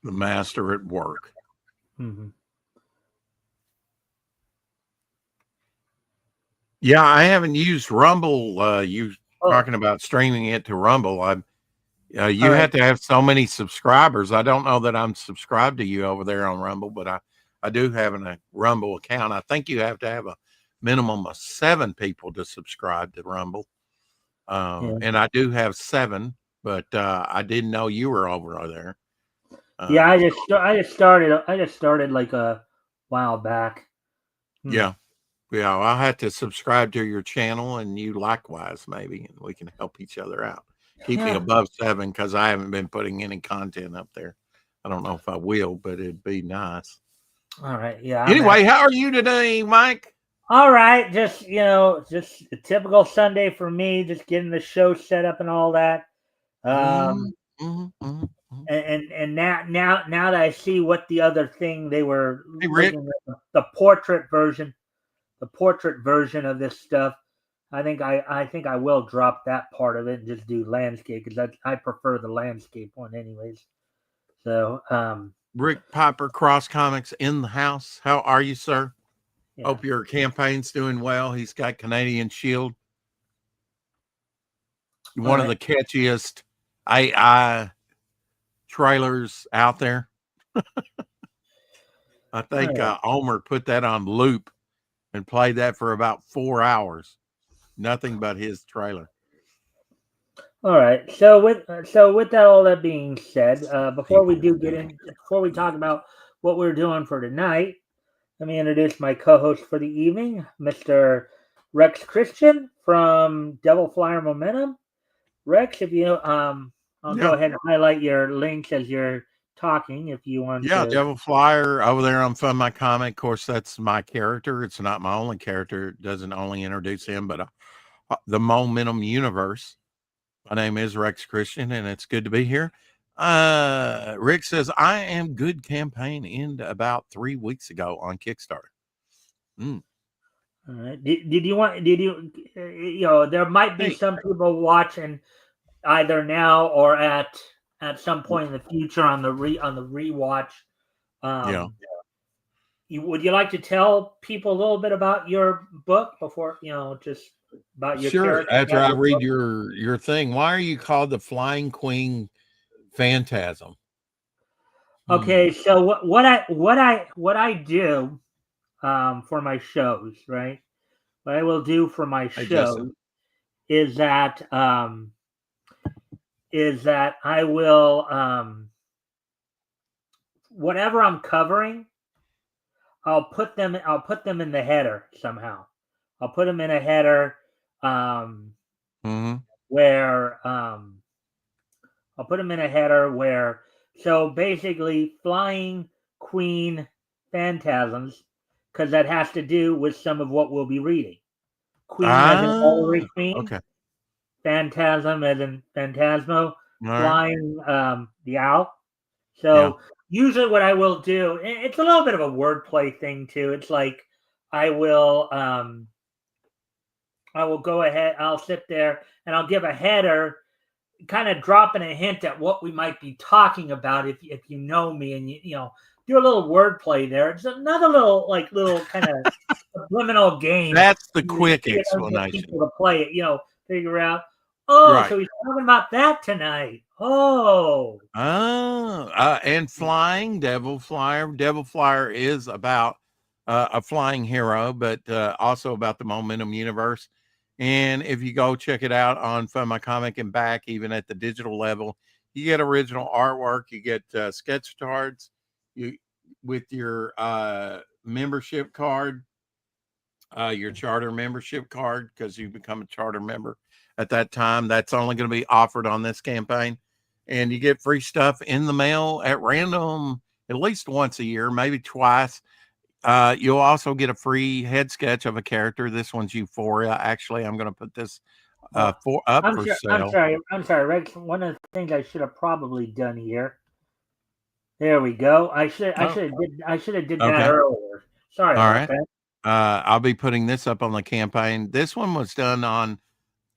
The master at work. Mm-hmm. Yeah, I haven't used Rumble. You Oh, talking about streaming it to Rumble? all You right. have to have so many subscribers. I don't know that I'm subscribed to you over there on Rumble, but I do have a Rumble account. I think you have to have a minimum of 7 people to subscribe to Rumble. Yeah. And I do have 7, but I didn't know you were over there. Yeah, Um, I just started like a while back. Hmm. yeah, yeah, I'll have to subscribe to your channel, and you likewise, maybe, and we can help each other out. Keep me Yeah. above 7 because I haven't been putting any content up there. I don't know if I will, but it'd be nice. All right. Yeah, I'm Anyway, at. how are you today, Mike? All right. Just just a typical Sunday for me. Just getting the show set up and all that. Mm, Um, mhm, mhm, mhm. and now that I see what the other thing they were Hey, Rick. looking at the portrait version of this stuff. I think I will drop that part of it and just do landscape because I prefer the landscape one anyways. So Rick Piper, Cross Comics in the house. How are you, sir? yeah. Hope your campaign's doing well. He's got Canadian Shield, All one of right. the catchiest AI trailers out there. I All think right. Omer put that on loop and played that for about 4 hours. Nothing but his trailer. All right. So with that all that being said, before we talk about what we're doing for tonight, let me introduce my co-host for the evening, Mr. Rex Christian from Devil Flyer Momentum. Rex, if you I'll go Yeah. ahead and highlight your links as you're talking if you want Yeah. to. Devil Flyer over there on Fun My Comic. Of course, that's my character. It's not my only character. It doesn't only introduce him, but the Momentum universe. My name is Rex Christian, and it's good to be here. Rick says, I am good campaign ended about 3 weeks ago on Kickstarter. Mm. All right. Did you want? Did you? There might be Hey, some people watching either now or at some point in the future on the rewatch. yeah, Um, would you like to tell people a little bit about your book before just about your sure. character, After about I your read book? your thing, why are you called the Flying Queen Phantasm? Hmm. Okay, so what I do for my shows, right? What I will do for my Hey, Justin. shows is that I will whatever I'm covering, I'll put them in the header somehow. I'll put them in a header um, Hmm. where I'll put them in a header where so basically flying queen phantasms because that has to do with some of what we'll be reading. Queen as an Ah, orrery queen, okay. phantasm as in phantasmo, All right. flying the owl. Yeah. So usually what I will do, it's a little bit of a wordplay thing too. It's like I will I will go ahead, I'll sit there and I'll give a header, kind of dropping a hint at what we might be talking about if you know me and you do a little wordplay there. It's another little kind of subliminal game That's the to quick get explanation. people to play it, figure out, oh, Right. so he's talking about that tonight. Oh. And flying Devil Flyer. Devil Flyer is about a flying hero, but also about the Momentum universe. And if you go check it out on Fun My Comic and back, even at the digital level, you get original artwork, you get sketch cards, you with your membership card, your charter membership card, because you become a charter member at that time. That's only going to be offered on this campaign. And you get free stuff in the mail at random at least once a year, maybe twice. You'll also get a free head sketch of a character. This one's Euphoria. Actually, I'm going to put this Well, for up for sale. I'm sorry, Rex. One of the things I should have probably done here. There we go. Oh, I should have did that okay. earlier. Sorry All about right. that. I'll be putting this up on the campaign. This one was done on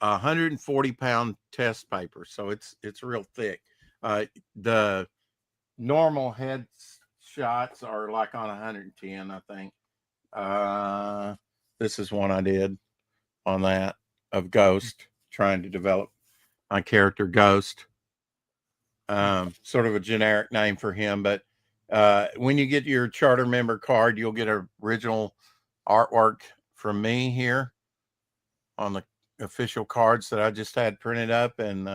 140-pound test paper, so it's real thick. The normal head shots are like on 110, I think. This is one I did on that of Ghost, trying to develop my character Ghost. Sort of a generic name for him, but when you get your charter member card, you'll get original artwork from me here on the official cards that I just had printed up, and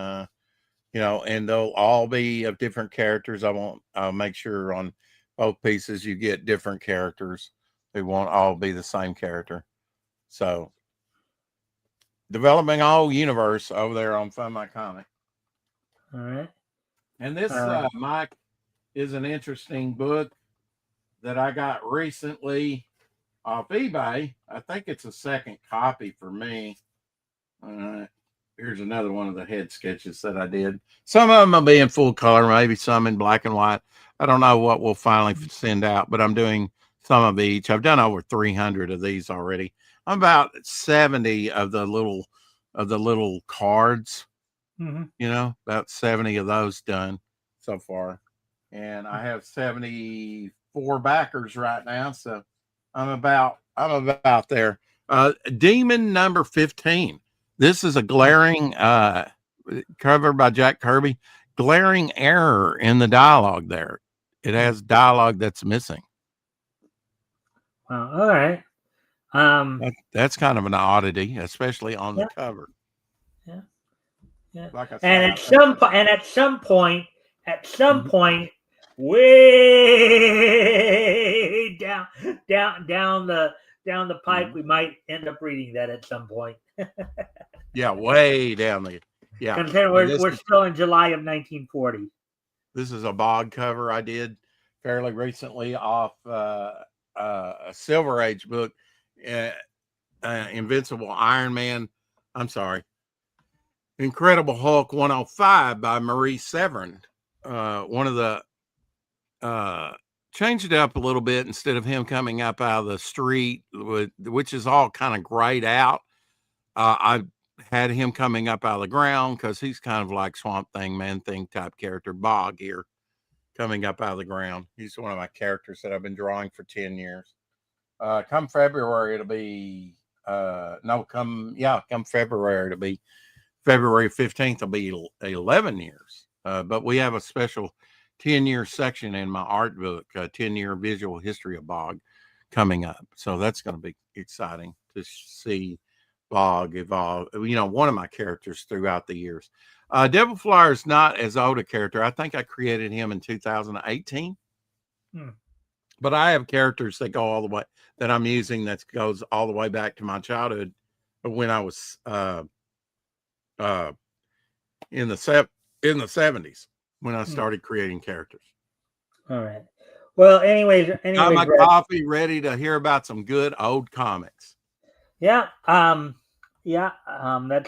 and they'll all be of different characters. I'll make sure on both pieces you get different characters. They won't all be the same character. So developing a whole universe over there on Fund My Comic. All right. And this, Mike, is an interesting book that I got recently off eBay. I think it's a second copy for me. Here's another one of the head sketches that I did. Some of them will be in full color, maybe some in black and white. I don't know what we'll finally send out, but I'm doing some of each. I've done over 300 of these already. I'm about 70 of the little cards. About 70 of those done so far, and I have 74 backers right now, so I'm about there. Demon number 15. This is a glaring cover by Jack Kirby. Glaring error in the dialogue there. It has dialogue that's missing. Well, all right. That's kind of an oddity, especially on the cover. Yeah. Yeah. Like I said, and at some point, way down the pipe, we might end up reading that at some point. Yeah, way down there. Yeah, considering we're still in July of 1940. This is a bog cover I did fairly recently off a Silver Age book, Invincible Iron Man. I'm sorry. Incredible Hulk 105 by Marie Severin. One of the changed it up a little bit. Instead of him coming up out of the street, which is all kind of grayed out, I had him coming up out of the ground because he's kind of like Swamp Thing, Man Thing type character. Bog here, coming up out of the ground. He's one of my characters that I've been drawing for 10 years. Come February, it'll be come February, it'll be February 15th will be 11 years. But we have a special 10-year section in my art book, 10-year visual history of Bog coming up. So that's going to be exciting to see Bog evolve. One of my characters throughout the years. Devil Flyer is not as old a character. I think I created him in 2018. But I have characters that go all the way, that I'm using, that goes all the way back to my childhood when I was in the 70s when I started creating characters. All right. Well, anyways, got my coffee ready to hear about some good old comics. Yeah. That's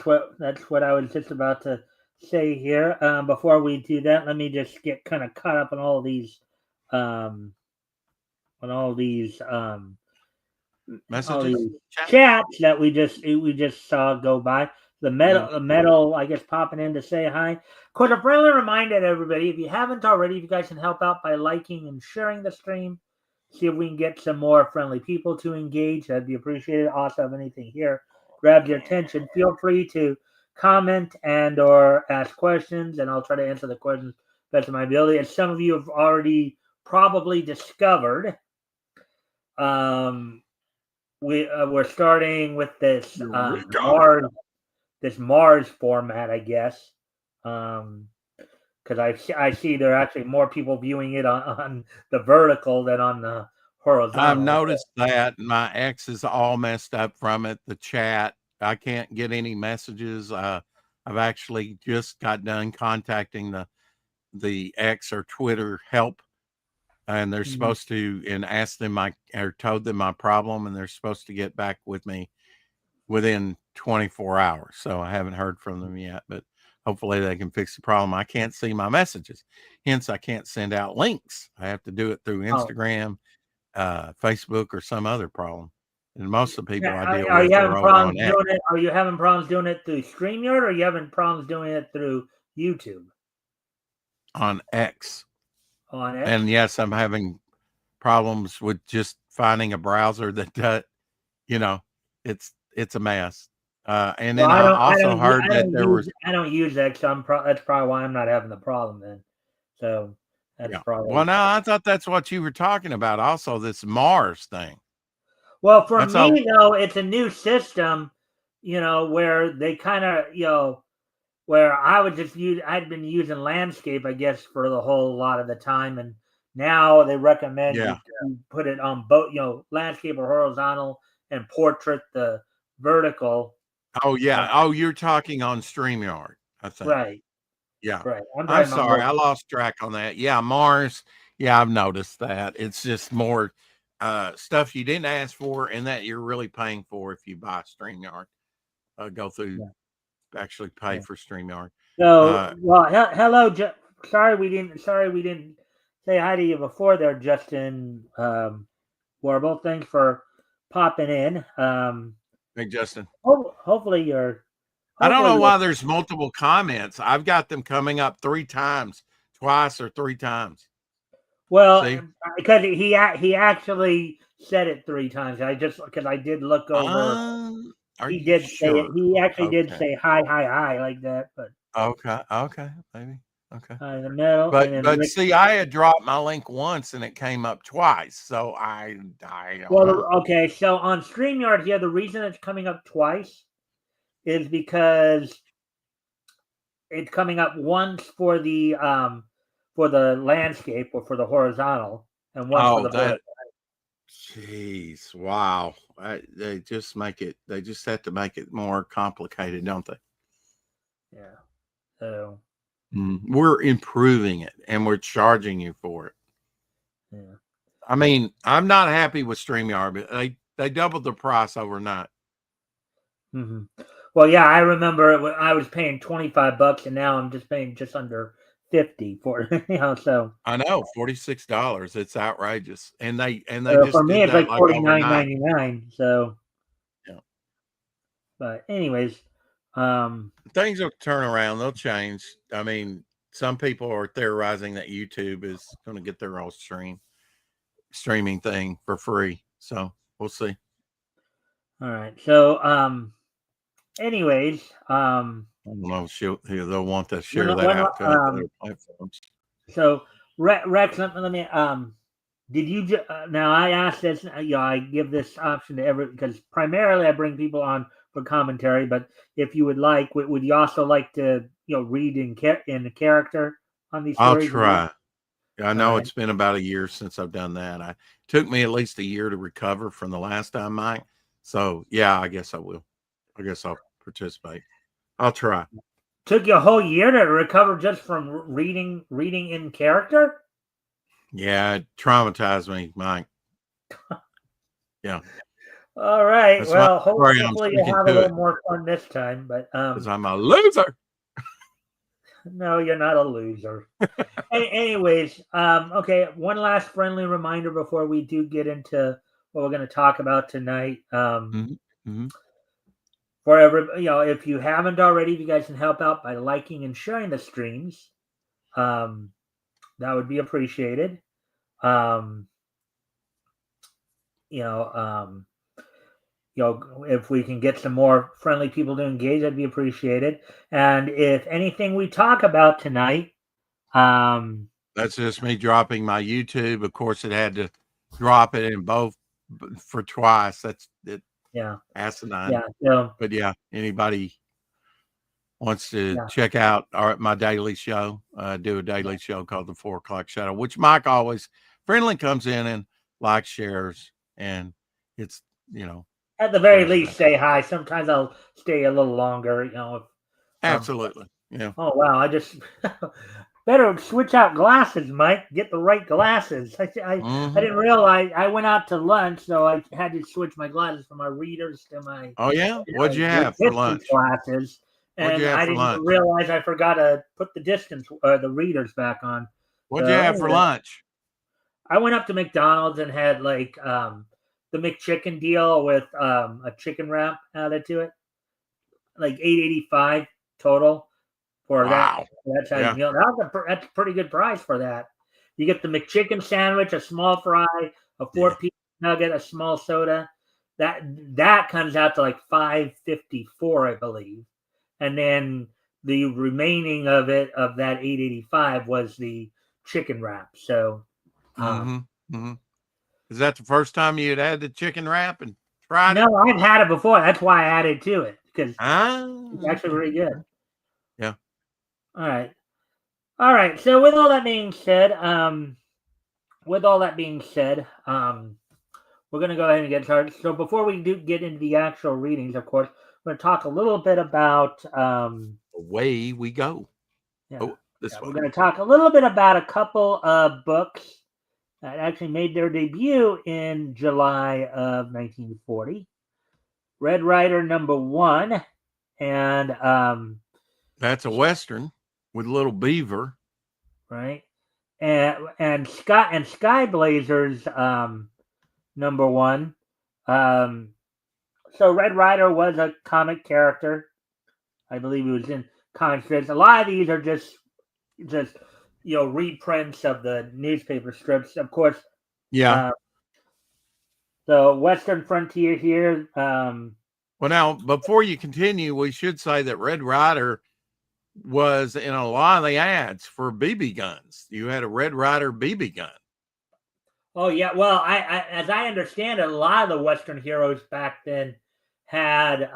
what I was just about to say here. Before we do that, let me just get kind of caught up on all these messages, all these chats that we just saw go by. The metal, I guess, popping in to say hi. Of course, a friendly reminder to everybody, if you haven't already, if you guys can help out by liking and sharing the stream, see if we can get some more friendly people to engage. That'd be appreciated. Also, if anything here grabs your attention, feel free to comment and or ask questions, and I'll try to answer the questions best of my ability. As some of you have already probably discovered, we're starting with this Mars format, I guess, because I see there are actually more people viewing it on the vertical than on the horizontal. I've noticed that my X is all messed up from it. The chat, I can't get any messages. I've actually just got done contacting the X or Twitter help, and they're supposed to, and asked them or told them my problem, and they're supposed to get back with me within 24 hours. So I haven't heard from them yet, but hopefully they can fix the problem. I can't see my messages, hence I can't send out links. I have to do it through Instagram, Facebook, or some other problem. And most of the people I deal with are over on X. Are you having problems doing it through StreamYard, or are you having problems doing it through YouTube? On X. on it. And yes, I'm having problems with just finding a browser that it's a mess. And Well, then I also heard that there was I don't use that, so that's probably why I'm not having the problem then. So that's yeah. Well, probably no, I thought that's what you were talking about. Also, this Mars thing. well for That's all. me though. It's a new system, where they kind of where I would just use. I'd been using landscape, I guess, for the whole lot of the time, and now they recommend Yeah. you put it on both, landscape or horizontal, and portrait the vertical. Oh Uh, yeah. Oh, you're talking on StreamYard, I think. right, Yeah. right. I'm I'm talking about sorry. I mobile. lost track on that. Yeah, Mars. Yeah, I've noticed that. It's just more stuff you didn't ask for and that you're really paying for if you buy StreamYard. Go through Yeah, actually pay yeah. for StreamYard. So, Uh, well, hello. Sorry we didn't. Sorry we didn't say hi to you before there, Justin. Warble. Thanks for popping in. hey, Justin. Hopefully you're. I don't Hopefully know you're. why there's multiple comments. I've got them coming up twice or three times. Well, See? because he actually said it 3 times. I just because I did look over. Are He you did say it. sure? He actually did Okay. say hi, hi, hi like that, but Okay, maybe. Okay. in the middle, But and then but Rick. see, I had dropped my link once and it came up twice. So I don't Well, know. okay. So on StreamYard here, the reason it's coming up twice is because it's coming up once for the landscape or for the horizontal, and once for Oh, the vertical. that jeez, wow. They just have to make it more complicated, don't they? Yeah. So We're improving it and we're charging you for it. yeah. I mean, I'm not happy with StreamYard, but they doubled the price overnight. Mm-hmm. Well, yeah, I remember when I was paying $25, and now I'm just paying just under 50 for it. So I know, $46. It's outrageous. And they just for me, did it's that like like overnight. 49.99. So, Yeah. but anyways, Things will turn around, they'll change. I mean, some people are theorizing that YouTube is going to get their own streaming thing for free. So, we'll see. all right. So, anyways, I don't know if they'll want to when share that when out to other platforms. so Rex, let me did you now I asked this, I give this option to every because primarily I bring people on for commentary, but if you would like, would you also like to read in the character on these I'll stories? try. I All know right. it's been about a year since I've done that. I took me at least a year to recover from the last time, Mike. So yeah, I guess I will. I guess I'll participate. I'll try. Took you a whole year to recover just from reading in character? Yeah, it traumatized me, Mike. Yeah, All right. that's my Well, story. I'm hopefully you'll sticking have a to little it more fun this time. But because I'm a loser. no, you're not a loser. Anyways, okay. One last friendly reminder before we do get into what we're going to talk about tonight. Mm-hmm. Mm-hmm. For every, if you haven't already, if you guys can help out by liking and sharing the streams, um, that would be appreciated. Um, you know, um, if we can get some more friendly people to engage, that'd be appreciated. And if anything we talk about tonight, um, That's just me dropping my YouTube. Of course, it had to drop it in both for twice. That's it. yeah, Asinine. yeah, so But yeah, anybody wants to yeah, check out my daily show, do a daily show called the 4 o'clock Shadow, which Mike always friendly comes in and likes, shares, and it's at the very shares it least, out. say hi. Sometimes I'll stay a little longer. If, um, Absolutely, yeah. oh wow, I just better switch out glasses, Mike. Get the right glasses. I Mm-hmm. didn't realize I went out to lunch, so I had to switch my glasses from my readers to my Oh yeah, what'd you have for distance lunch? glasses. What'd you And have I for didn't lunch? realize I forgot to put the readers back on. What'd you So have for anyway, lunch? I went up to McDonald's and had like the McChicken deal with a chicken wrap added to it, like $8.85 total for that Wow. that size Yeah. meal. That's a pretty good price for that. You get the McChicken sandwich, a small fry, a 4-piece nugget, a small soda. That comes out to like $5.54, I believe. And then the remaining of that $8.85 was the chicken wrap. So, Is that the first time you had the chicken wrap and tried it? No, I've had it before. That's why I added to it because it's actually really good. Yeah. All right. So with all that being said, we're going to go ahead and get started. So before we do get into the actual readings, of course, we're going to talk a little bit about away we go. Yeah, we're going to talk a little bit about a couple of books that actually made their debut in July of 1940. Red Rider #1, and that's a Western with Little Beaver, right? And Sky Blazers #1. So Red Rider was a comic character. I believe he was in comic strips. A lot of these are just reprints of the newspaper strips, of course. Yeah. So Western Frontier here. Well, now before you continue, we should say that Red Rider was in a lot of the ads for BB guns. You had a Red Rider BB gun. Oh yeah, well, I as I understand it, a lot of the Western heroes back then had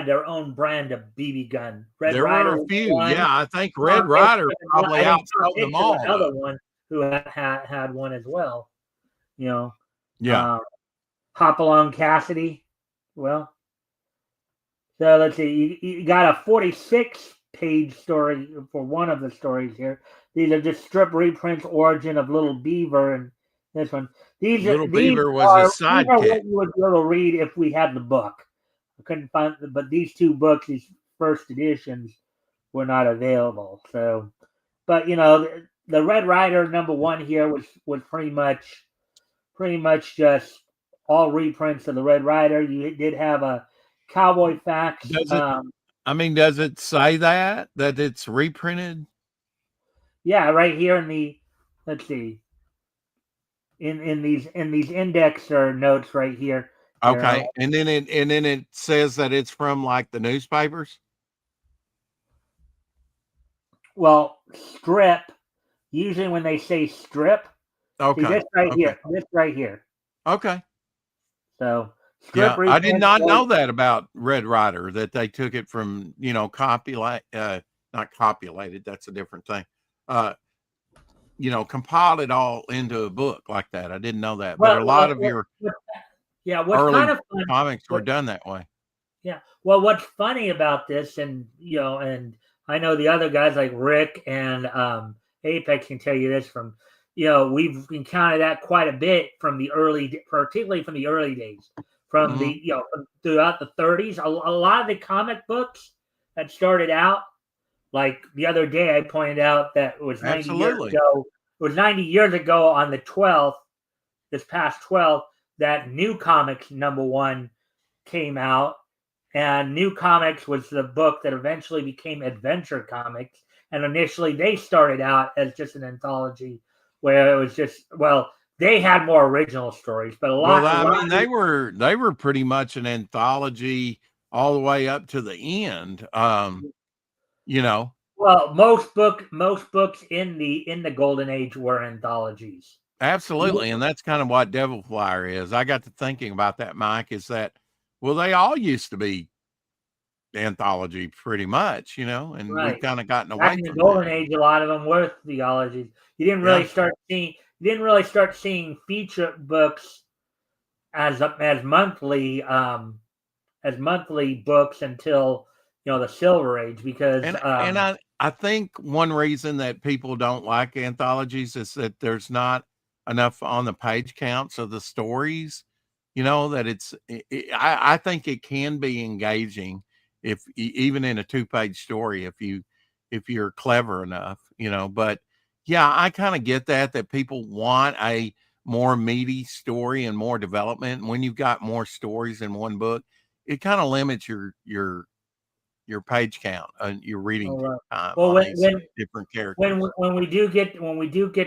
their own brand of BB gun. There were a few, yeah. I think Red Rider probably outsold them all. Another one who had one as well. Yeah. Hopalong Cassidy. Well, so let's see. You got a 46-page story for one of the stories here. These are just strip reprints, Origin of Little Beaver, and this one. Little Beaver was a sidekick. These are what you would be able to read if we had the book. I couldn't find, but these two books, these first editions, were not available. So, but the Red Rider #1 here was pretty much just all reprints of the Red Rider. You did have a Cowboy Facts. Does it say that it's reprinted? Yeah, right here in the, let's see, in these index or notes right here. Okay, and then it says that it's from like the newspapers. Well, strip. Usually when they say strip, okay, see this right here. Okay. So yeah, I did not know that about Red Rider, that they took it from not copulated. That's a different thing. Compiled it all into a book like that. I didn't know that, but a lot of your what's kind of fun, comics were done that way. Yeah. Well, what's funny about this, and and I know the other guys like Rick and Apex can tell you this from, we've encountered that quite a bit particularly from the early days, from the throughout the 30s. A lot of the comic books that started out, like the other day, I pointed out that it was 90 years ago. It was 90 years ago on the 12th, this past 12th, that New Comics #1 came out. And New Comics was the book that eventually became Adventure Comics. And initially they started out as just an anthology where it was just, they had more original stories, but they were pretty much an anthology all the way up to the end. Well, most books in the Golden Age were anthologies. Absolutely. And that's kind of what Devil Flyer is. I got to thinking about that, Mike, is that, they all used to be anthology pretty much, and right. We've kind of gotten away from the Golden Age. A lot of them were theologies. You didn't really start seeing feature books as monthly books until the Silver Age, because I think one reason that people don't like anthologies is that there's not enough on the page counts of the stories. That I think it can be engaging if even in a 2-page story, if you're clever enough, but yeah, I kind of get that people want a more meaty story and more development. And when you've got more stories in one book, it kind of limits your your page count and your reading All right. time Well, on these different characters. when we do get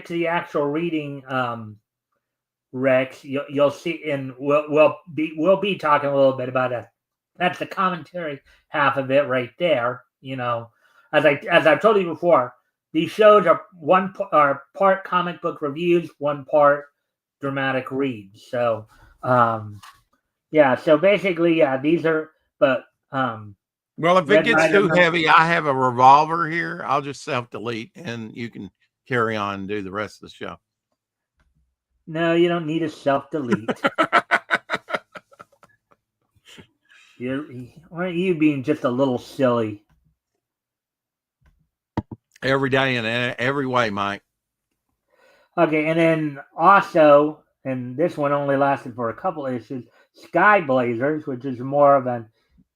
to the actual reading, Rex, you'll see, and we'll be talking a little bit about it. That's the commentary half of it right there. As I've told you before, these shows are part comic book reviews, one part dramatic reads. So, yeah. So basically, yeah, these are. But Well, if it Red gets Rider. too heavy, I have a revolver here. I'll just self delete, and you can carry on and do the rest of the show. No, you don't need a self delete. Aren't you being just a little silly? Every day in every way, Mike. Okay, and then also, and this one only lasted for a couple issues, Sky Blazers, which is more of an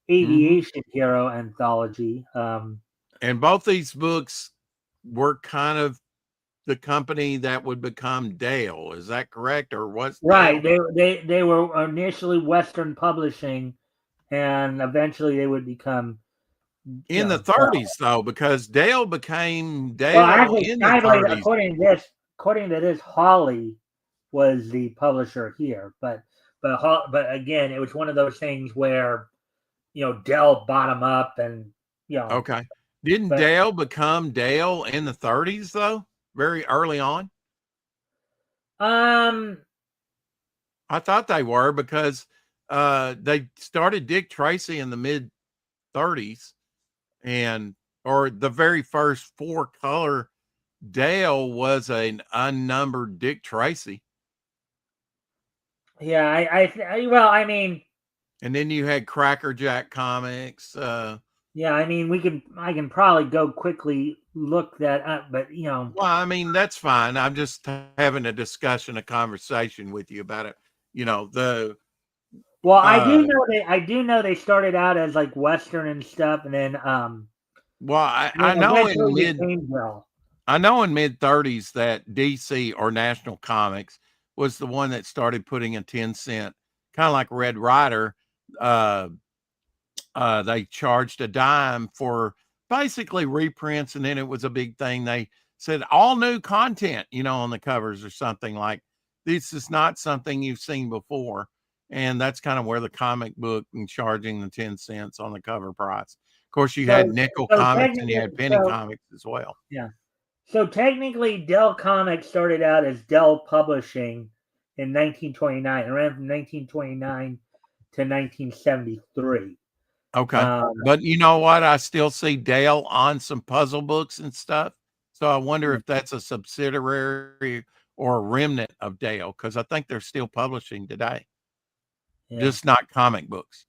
aviation hero anthology. And both these books were kind of the company that would become Dale. Is that correct, or was right? Dale? They were initially Western Publishing, and eventually they would become In the Dell. 30s, though, because Dale became Well, Dale actually, in the Skyblazer, 30s. according to this, Holly was the publisher here, but again, it was one of those things where Dell bought them up, and Okay. Didn't but Dale become Dale in the 30s, though? Very early on? um I thought they were because they started Dick Tracy in the mid 30s, or the very first four color Dale was an unnumbered Dick Tracy. yeah, well, I mean, And then you had Cracker Jack Comics. yeah, I mean, I can probably go quickly look that up, but Well, I mean, that's fine. I'm just having a discussion, a conversation with you about it. well, Uh, I do know they started out as like Western and stuff, and then well, I, then I know in eventually mid became Dell. I know in mid 30s that DC or National Comics was the one that started putting a 10-cent, kind of like Red Rider. Uh, they charged a dime for basically reprints, and then it was a big thing. They said all new content, on the covers or something like this is not something you've seen before. And that's kind of where the comic book and charging the 10 cents on the cover price. Of course, you had So nickel so comics and you technically, had penny comics as well. yeah. So technically, Dell Comics started out as Dell Publishing in 1929. It ran from 1929 to 1973. Okay. Um, But you know what? I still see Dale on some puzzle books and stuff. So I wonder if that's a subsidiary or a remnant of Dale, because I think they're still publishing today, yeah, just not comic books.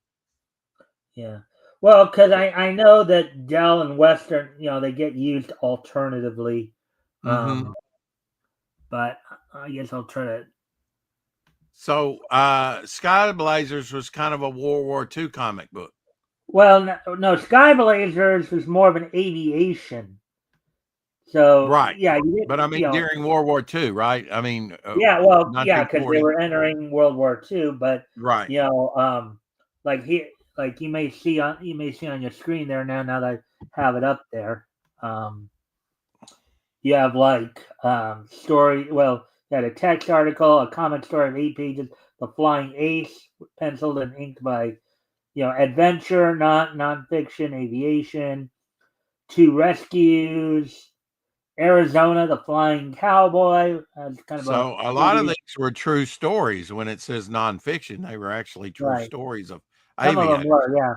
yeah. Well, because I know that Dell and Western, they get used alternatively. Mm-hmm. But I guess I'll try to. So Sky Blazers was kind of a World War II comic book. Well, no, Sky Blazers was more of an aviation. So Right. yeah, But I mean, during World War II, right? I mean, yeah, well, yeah, because they 1940. were entering World War II. But Right. like you may see on your screen there now. Now that I have it up there, you have like story. Well, you had a text article, a comic story of 8 pages, The Flying Ace, penciled and inked by adventure, not nonfiction, aviation, Two Rescues, Arizona, The Flying Cowboy. That's kind of a So a lot of aviation. these were true stories. When it says nonfiction, they were actually true Right. stories of Some of them aviators. were, yeah.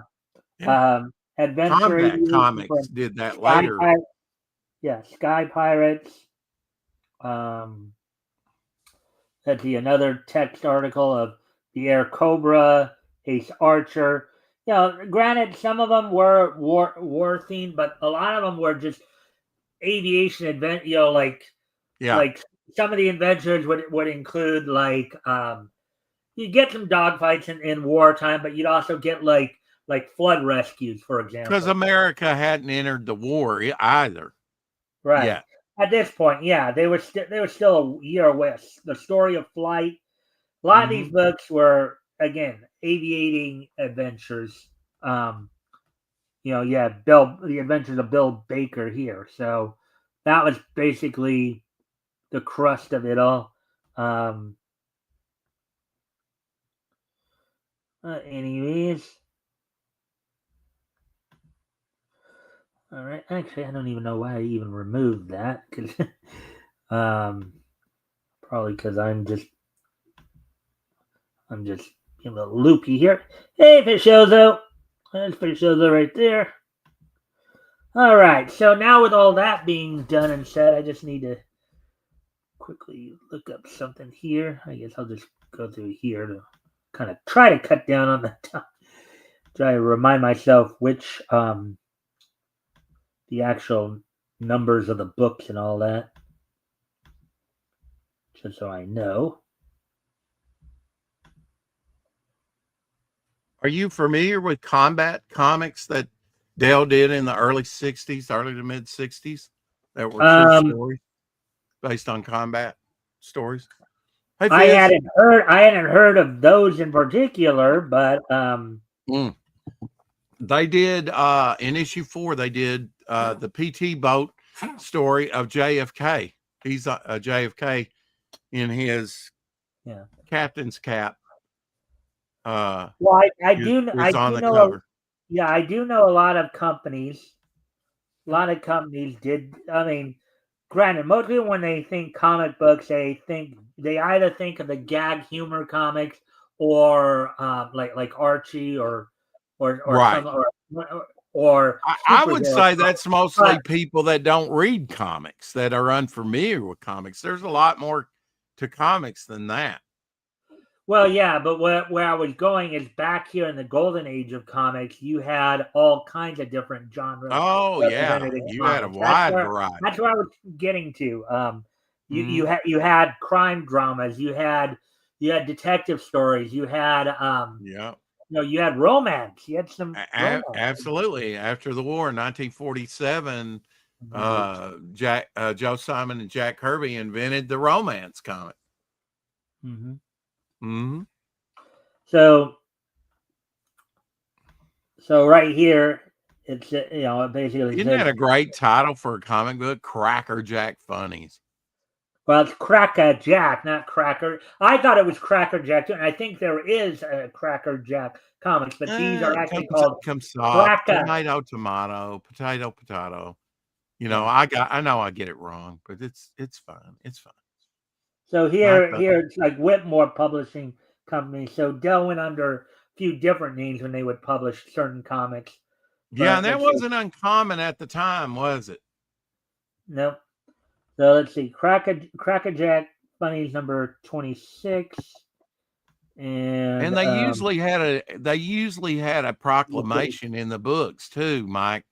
Yeah. Adventure Combat aviation Comics from did that Sky later. Pirates. Yeah, Sky Pirates. Um, That'd be another text article of the Air Cobra, Ace Archer. Granted, some of them were war themed, but a lot of them were just aviation event. Yeah. Like some of the adventures would include you'd get some dogfights in wartime, but you'd also get like flood rescues, for example. Because America hadn't entered the war either. Right. Yeah. At this point, yeah, they were still a year away. The Story of Flight. A lot of these books were again aviating adventures. The Adventures of Bill Baker here. So that was basically the crust of it all. Anyways. All right. Actually, I don't even know why I even removed that. Cause, probably because I'm just a little loopy here. Hey, Fishozo. There's Fishozo right there. All right. So now with all that being done and said, I just need to quickly look up something here. I guess I'll just go through here to kind of try to cut down on the time. Try to remind myself which the actual numbers of the books and all that, just so I know. Are you familiar with combat comics that Dell did in the early 60s, early to mid 60s that were true stories based on combat stories? Hey, I Fizz. hadn't heard of those in particular, but they did in issue 4, they did the PT boat story of JFK. He's a JFK in his captain's cap. Well, I do know. Yeah, I do know a lot of companies. A lot of companies did. I mean, granted, most people when they think comic books, they either think of the gag humor comics or like Archie or right. or I would say that's mostly people that don't read comics, that are unfamiliar with comics. There's a lot more to comics than that. Well, yeah, but where I was going is back here in the golden age of comics, you had all kinds of different genres. Oh yeah, you had a wide variety. That's where I was getting to. You had crime dramas, you had detective stories, you had you had romance. You had some romance. Absolutely. After the war in 1947, Joe Simon and Jack Kirby invented the romance comic. Mm-hmm. Mm-hmm. So right here, it's basically isn't that a great title for a comic book? Cracker Jack Funnies. Well, it's Cracker Jack, not Cracker. I thought it was Cracker Jack too, and I think there is a Cracker Jack comics, but these are actually called tomato, potato, potato. You know, I know I get it wrong, but it's fine. It's fine. So here it's like Whitmore Publishing Company. So Dell went under a few different names when they would publish certain comics. Yeah, and that wasn't uncommon at the time, was it? Nope. So let's see, Cracker Jack Funnies number 26. And they usually had a proclamation in the books too, Mike.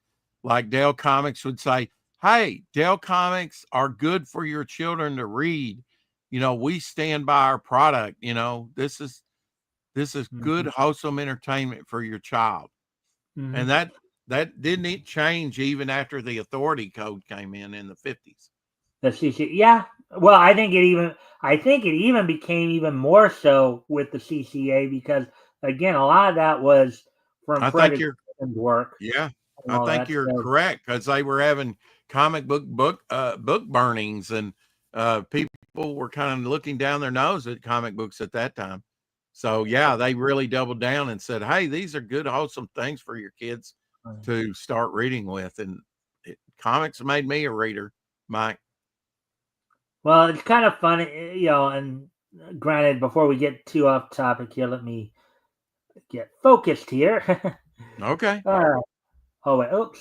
Like Dell Comics would say, "Hey, Dell Comics are good for your children to read. You know, we stand by our product. You know, this is good, wholesome entertainment for your child." And that didn't change even after the authority code came in the 50s. The CCA, yeah. Well, I think it even became even more so with the CCA because again, a lot of that was from Frederick work. Yeah, I think you're correct because they were having comic book burnings, and people were kind of looking down their nose at comic books at that time. So yeah, they really doubled down and said, "Hey, these are good, wholesome things for your kids to start reading with." And comics made me a reader, Mike. Well, it's kind of funny, and granted, before we get too off topic here, let me get focused here. Okay. Oh, wait, oops.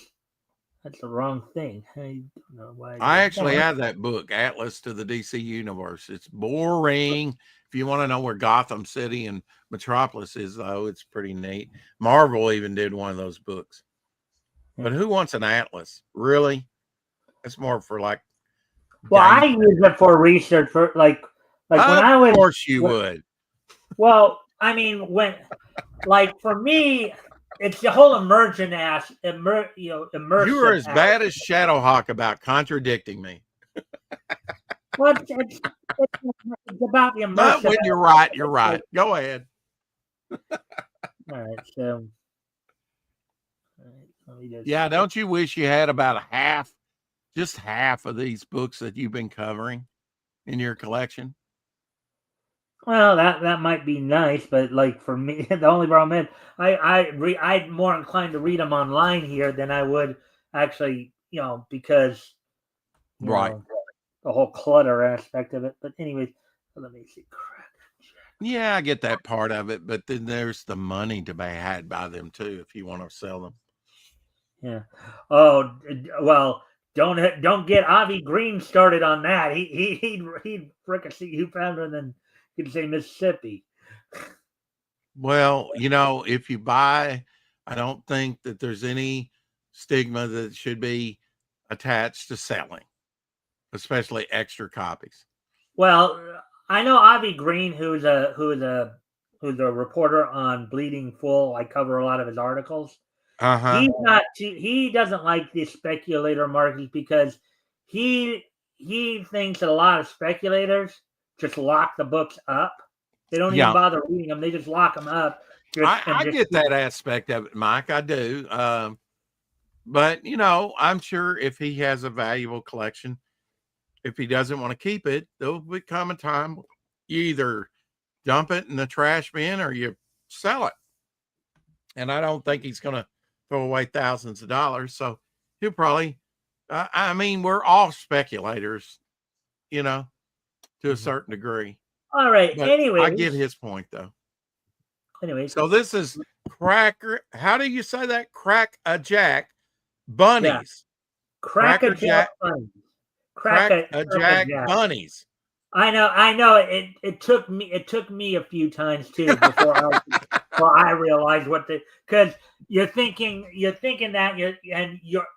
That's the wrong thing. I don't know why. I actually have that book, Atlas to the DC Universe. It's boring. If you want to know where Gotham City and Metropolis is, though, it's pretty neat. Marvel even did one of those books. But who wants an atlas? Really? It's more for like. Well, I use it for research for like when I was. Of course, you would. Well, I mean, like for me, it's the whole immersion immersive. You are as bad as Shadowhawk about contradicting me. Well, it's about the immersive. Not when you're right. You're right. Go ahead. All right, so Let me just. Yeah, don't you wish you had about just half of these books that you've been covering in your collection? Well, that might be nice, but like for me, the only problem is I'm more inclined to read them online here than I would actually, because you Right. know the whole clutter aspect of it. But anyways, let me see. Yeah, I get that part of it, but then there's the money to be had by them too if you want to sell them. Yeah. Oh well, don't get Avi Green started on that. He'd fricassee you founder than you could say Mississippi. Well, if you buy, I don't think that there's any stigma that should be attached to selling, especially extra copies. Well, I know Avi Green, who's a reporter on Bleeding Full. I cover a lot of his articles. Uh-huh. He doesn't like the speculator market because he he thinks that a lot of speculators just lock the books up. They don't even Yeah. bother reading them. They just lock them up. I get that aspect of it, Mike. I do. But I'm sure if he has a valuable collection, if he doesn't want to keep it, there'll become a time you either dump it in the trash bin or you sell it. And I don't think he's going to throw away thousands of dollars. So he'll probably, I mean, we're all speculators, to a certain degree. All right. But I get his point, though. Anyways. So this is Cracker. How do you say that? Crack-a-Jack bunnies. Yeah. Crack-a-Jack bunnies. Crack-a-Jack bunnies. I know. It took me a few times too before I realized because you're thinking that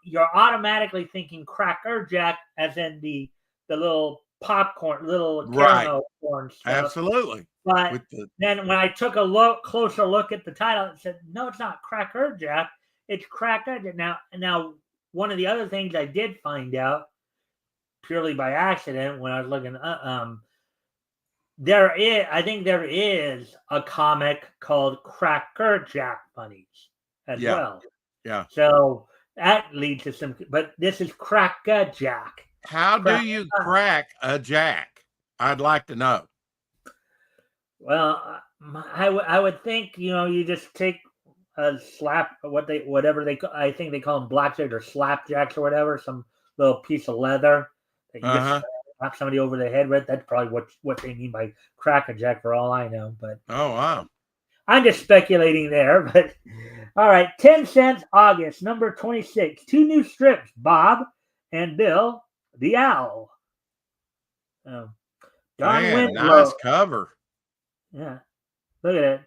you're automatically thinking Cracker Jack as in the little popcorn, little caramel corn stuff. Absolutely. But then when I took a closer look at the title, it said, no, it's not Cracker Jack, it's Cracker Jack. Now, one of the other things I did find out purely by accident when I was looking, I think there is a comic called Cracker Jack Bunnies as well. Yeah. So that leads to some, but this is Cracker Jack. How do you crack a jack? I'd like to know. Well, I would think you just take a slap, whatever I think they call them blackjacks or slapjacks or whatever, some little piece of leather that you just slap somebody over the head with. That's probably what they mean by crack-a-jack for all I know. But oh wow, I'm just speculating there. But all right, 10 cents, August number 26. 2 new strips, Bob and Bill the Owl. Don Winslow. Nice cover. Yeah, look at it.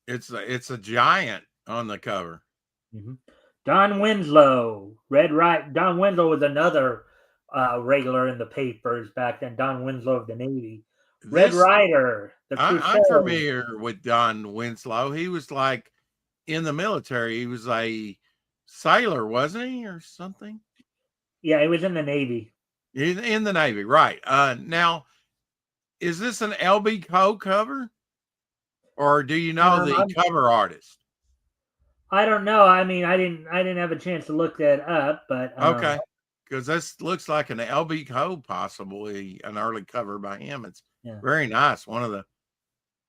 It's a giant on the cover. Mm-hmm. Don Winslow, Don Winslow was another regular in the papers back then. Don Winslow of the Navy. Red Rider. I'm familiar with Don Winslow. He was like in the military. He was a sailor, wasn't he, or something? Yeah, he was in the Navy. In the Navy, right? Now, is this an LB Co cover, or do you know the cover artist? I don't know. I mean, I didn't have a chance to look that up, but okay, because this looks like an LB Co, possibly an early cover by him. It's very nice. One of the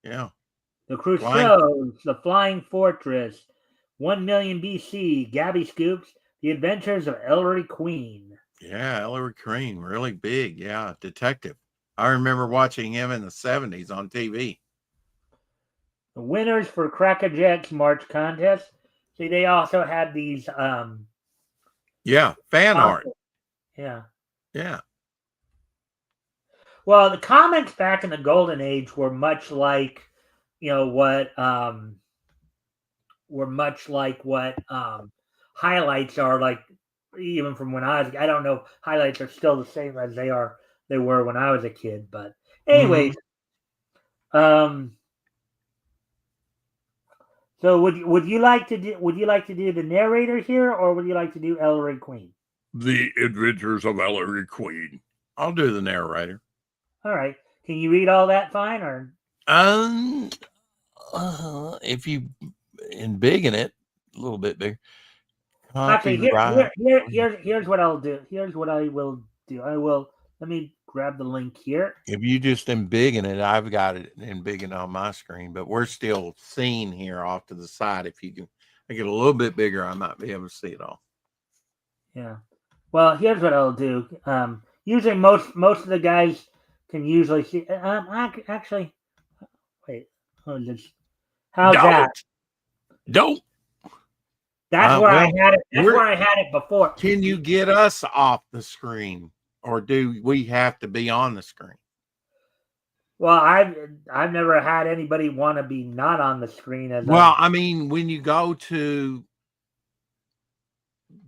the Crusoes, the Flying Fortress, 1 million BC, Gabby Scoops, The Adventures of Ellery Queen. Yeah, Ellery Queen, really big. Yeah, detective. I remember watching him in the 70s on TV. The winners for Cracker-Jack's March contest. See, they also had these fan art. Yeah. Well, the comics back in the golden age were much like what highlights are like, even from when I don't know, highlights are still the same as they were when I was a kid. But anyways, so would you like to do the narrator here, or would you like to do Ellery Queen? The Adventures of Ellery Queen. I'll do the narrator. All right. Can you read all that fine, or? If you in big in it, a little bit bigger. Actually, Copyright. here's what I'll do. Here's what I will do. Let me grab the link here. If you just embiggen it, I've got it embiggened on my screen, but we're still seeing here off to the side. If you can make it a little bit bigger, I might be able to see it all. Yeah. Well, here's what I'll do. Usually most of the guys can usually see. Actually, wait. How's that? Don't. That's where I had it. That's where I had it before. Can you get us off the screen, or do we have to be on the screen? Well, I've never had anybody want to be not on the screen as well. I mean, when you go to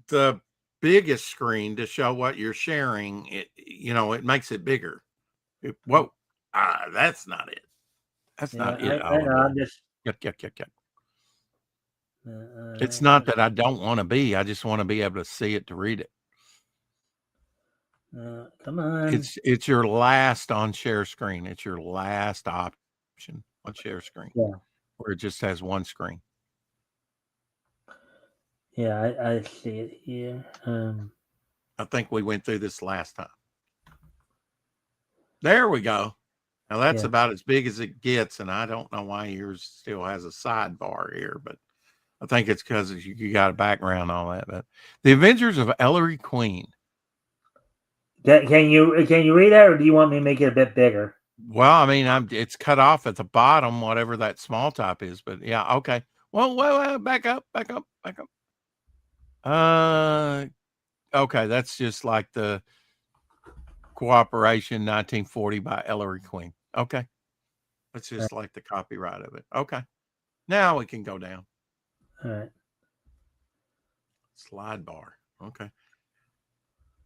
the biggest screen to show what you're sharing, it makes it bigger. That's not it. That's not it. I know. I'm just. Yuck. It's not that I don't want to be. I just want to be able to see it to read it. Come on. It's your last on share screen. It's your last option on share screen. Yeah. Where it just has one screen. Yeah, I see it here. I think we went through this last time. There we go. Now that's about as big as it gets, and I don't know why yours still has a sidebar here, but I think it's because you got a background and all that. But The Adventures of Ellery Queen. Can you read that, or do you want me to make it a bit bigger? Well, I mean, it's cut off at the bottom, whatever that small type is. But yeah, okay. Well, back up. Okay, that's just like the Cooperation 1940 by Ellery Queen. Okay, that's just like the copyright of it. Okay, now we can go down. All right. Slide bar. Okay.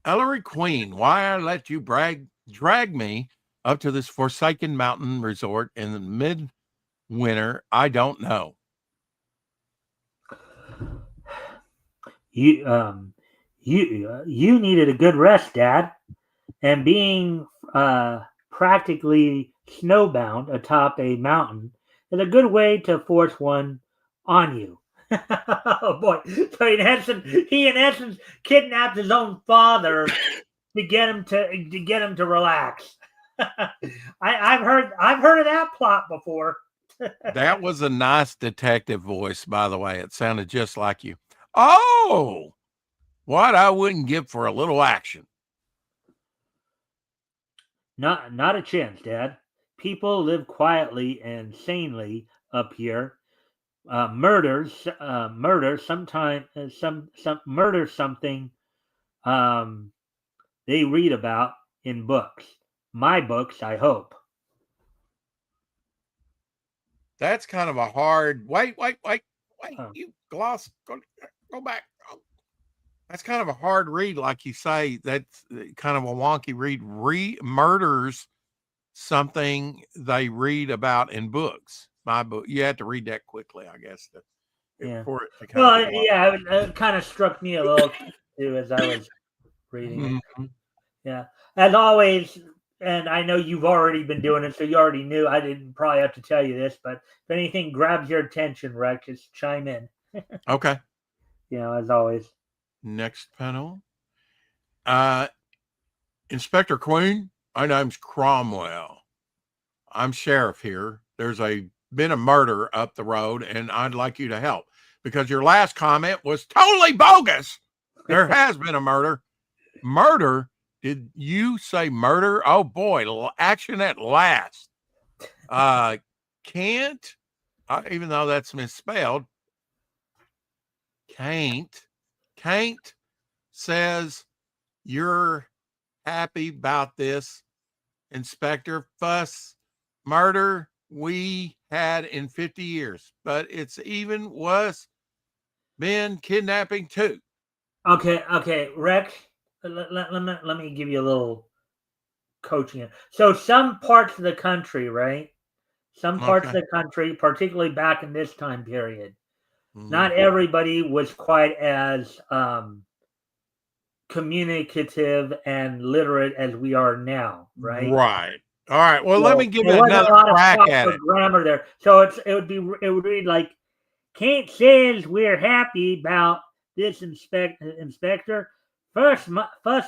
Ellery Queen, why I let you drag me up to this forsaken mountain resort in the midwinter, I don't know. You needed a good rest, Dad, and being practically snowbound atop a mountain is a good way to force one on you. Oh boy! So he in essence kidnapped his own father to get him to relax. I've heard of that plot before. That was a nice detective voice, by the way. It sounded just like you. Oh, what I wouldn't give for a little action. Not a chance, Dad. People live quietly and sanely up here. Murder something they read about in books. My books, I hope. That's kind of a hard wait. You gloss, go back. That's kind of a hard read, like you say. That's kind of a wonky read. Murders something they read about in books. My book, you had to read that quickly, I guess. For it to it kind of struck me a little too as I was reading it. Yeah, as always, and I know you've already been doing it, so you already knew. I didn't probably have to tell you this, but if anything grabs your attention, Rex, just chime in. Okay. As always. Next panel. Inspector Queen, my name's Cromwell. I'm sheriff here. There's been a murder up the road, and I'd like you to help because your last comment was totally bogus. There has been a murder. Murder? Did you say murder? Oh boy, action at last. Can't, even though that's misspelled, can't says you're happy about this, Inspector. Fuss murder we had in 50 years, but it's even worse been kidnapping too. Okay, Rex, let me give you a little coaching. So some parts of the country, right? Some parts of the country, particularly back in this time period, not everybody was quite as communicative and literate as we are now, right? Right. All right. Well, let me give it another crack at it. Grammar there. So it would read like, Kate says we're happy about this inspector. First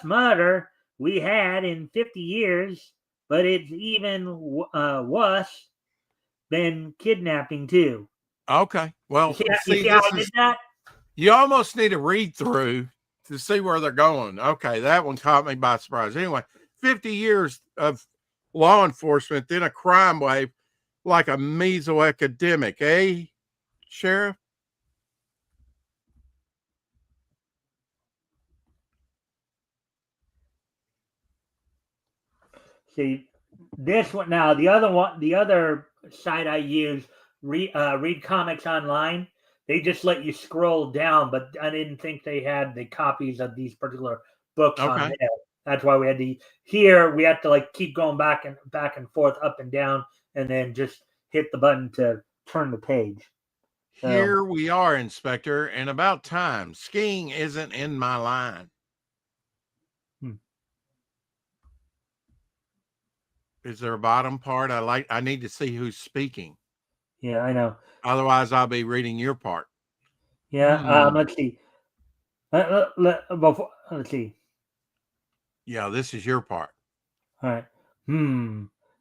murder we had in 50 years, but it's even worse than kidnapping too. Okay. Well, You see, see how this I did is, that? you almost need a read through to see where they're going. Okay. That one caught me by surprise. Anyway, 50 years of law enforcement, then a crime wave like a measles epidemic, eh, Sheriff? See, this one now. The other site I use, read comics online. They just let you scroll down, but I didn't think they had the copies of these particular books on Okay. there. That's why we had to here. We had to like keep going back and forth, up and down, and then just hit the button to turn the page. So, Here we are, Inspector, and about time. Skiing isn't in my line. Is there a bottom part? I need to see who's speaking. yeah, I know. Otherwise, I'll be reading your part. Yeah, let's see. Let's see. Yeah, this is your part. All right.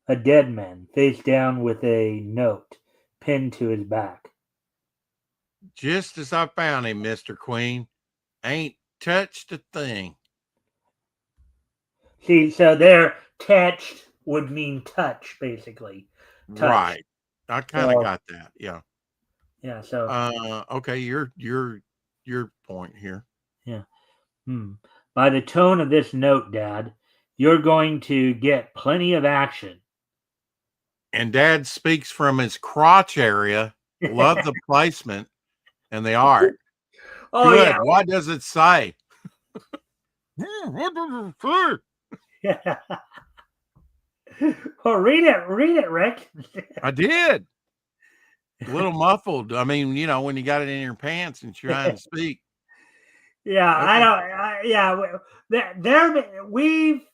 A dead man face down with a note pinned to his back. Just as I found him, Mr. Queen. Ain't touched a thing. See, so there, touched would mean touch, basically. Touch. Right. I kind of So, got that. Yeah. yeah. So, Okay, your point here. yeah. By the tone of this note, Dad, you're going to get plenty of action. And Dad speaks from his crotch area. Love the placement and the art. Oh, Good. yeah. What does it say? What does it say? Well, read it, Rick. I did. A little muffled. I mean, you know, when you got it in your pants and trying to speak. Yeah, Okay. I don't. Yeah, we've.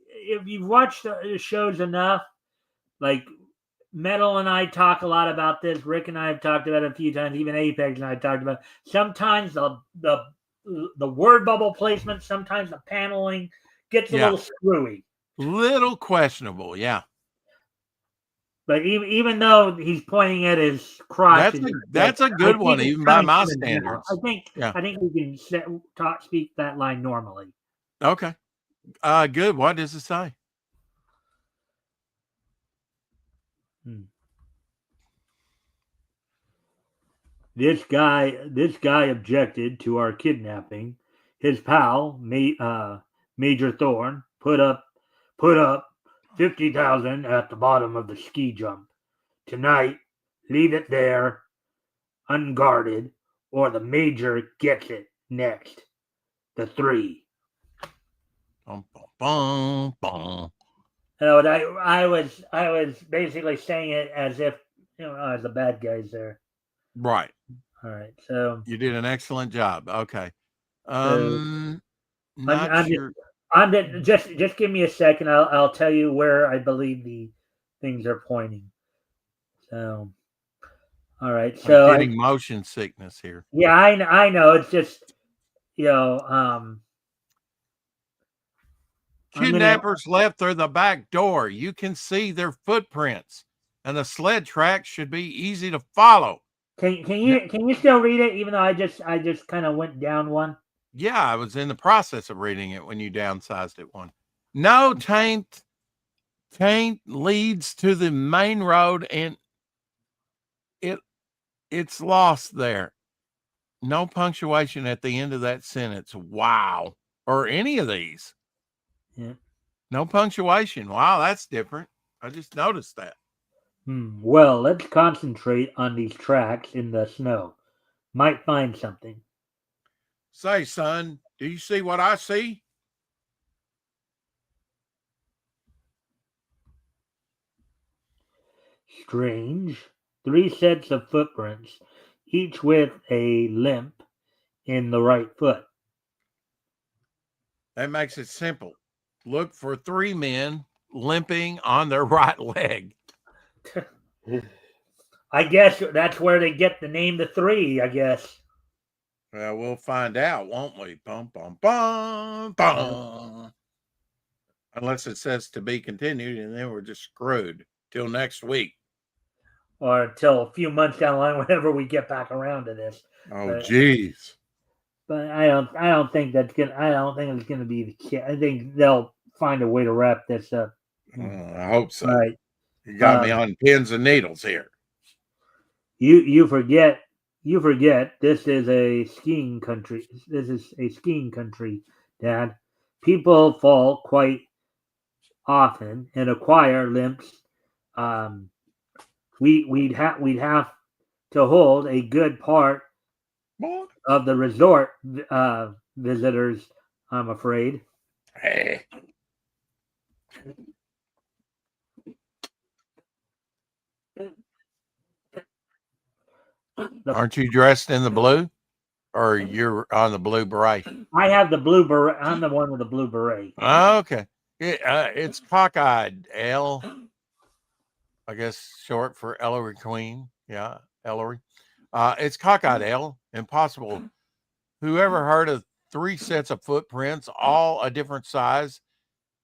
If you've watched the shows enough, like Metal and I talk a lot about this. Rick and I have talked about it a few times. Even Apex and I talked about it. Sometimes the word bubble placement, sometimes the paneling gets a little screwy. Little questionable, yeah. But even though he's pointing at his crotch, that's a good one, even by my standards. I think we can speak that line normally. Okay. Good. What does it say? This guy objected to our kidnapping. His pal, Major Thorne, put up 50,000 at the bottom of the ski jump. Tonight, leave it there, unguarded, or the Major gets it next. The 3. Bum, bum, bum. No, I was basically saying it as if as the bad guys there. Right. All right. So you did an excellent job. Okay. I'm Sure. Just give me a second. I'll tell you where I believe the things are pointing. So, all right. So I'm getting motion sickness here. Yeah, I know. It's just Kidnappers left through the back door. You can see their footprints, and the sled tracks should be easy to follow. Can you still read it? Even though I just kind of went down one. Yeah, I was in the process of reading it when you downsized it one. No, taint leads to the main road, and it's lost there. No punctuation at the end of that sentence. Wow. Or any of these. Yeah. No punctuation. Wow, that's different. I just noticed that. Well, let's concentrate on these tracks in the snow. Might find something. Say, son, do you see what I see? Strange. 3 sets of footprints, each with a limp in the right foot. That makes it simple. Look for 3 men limping on their right leg. I guess that's where they get the name the 3, I guess. Well, we'll find out, won't we? Bum, bum, bum, bum. Unless it says to be continued, and then we're just screwed till next week. Or until a few months down the line, whenever we get back around to this. Oh, geez. But I don't think that's gonna. I don't think it's gonna be the case. I think they'll find a way to wrap this up. I hope so. All right. You got me on pins and needles here. You forget this is a skiing country. This is a skiing country, Dad. People fall quite often and acquire limps. We'd have to hold a good part What? of the resort visitors, I'm afraid. Hey. Aren't you dressed in the blue? Or you're on the blue beret? I have the blue beret. I'm the one with the blue beret. Okay. It's cockeyed L. I guess short for Ellery Queen. Yeah, Ellery. It's cockeyed L. Impossible. Whoever heard of 3 sets of footprints, all a different size,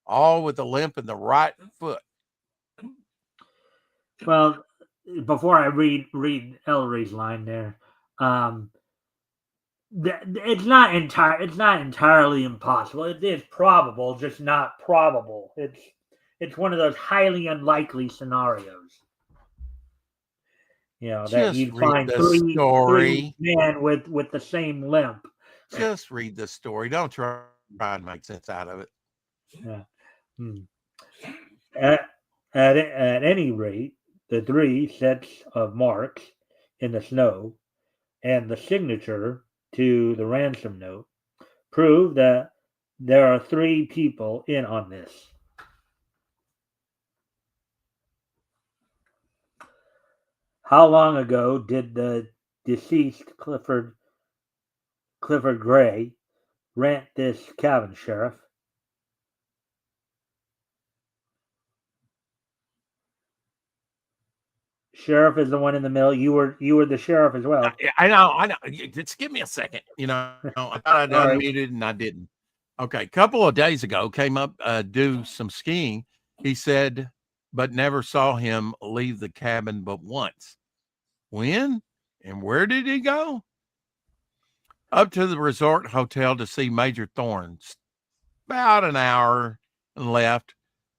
all with a limp in the right foot? Well, before I read Ellery's line there, it's not entirely impossible. It is probable, just not probable. It's one of those highly unlikely scenarios. That Just you'd read find the three story. men with the same limp. Just read the story. Don't try and make sense out of it. Yeah. At any rate, the 3 sets of marks in the snow and the signature to the ransom note prove that there are 3 people in on this. How long ago did the deceased Clifford Gray rent this cabin, Sheriff? Sheriff is the one in the middle. You were the sheriff as well. I know. Just give me a second. I thought I'd unmuted and I didn't. Okay, a couple of days ago, came up do some skiing. He said, but never saw him leave the cabin but once. When and where did he go? Up to the resort hotel to see Major Thorns. About an hour and left.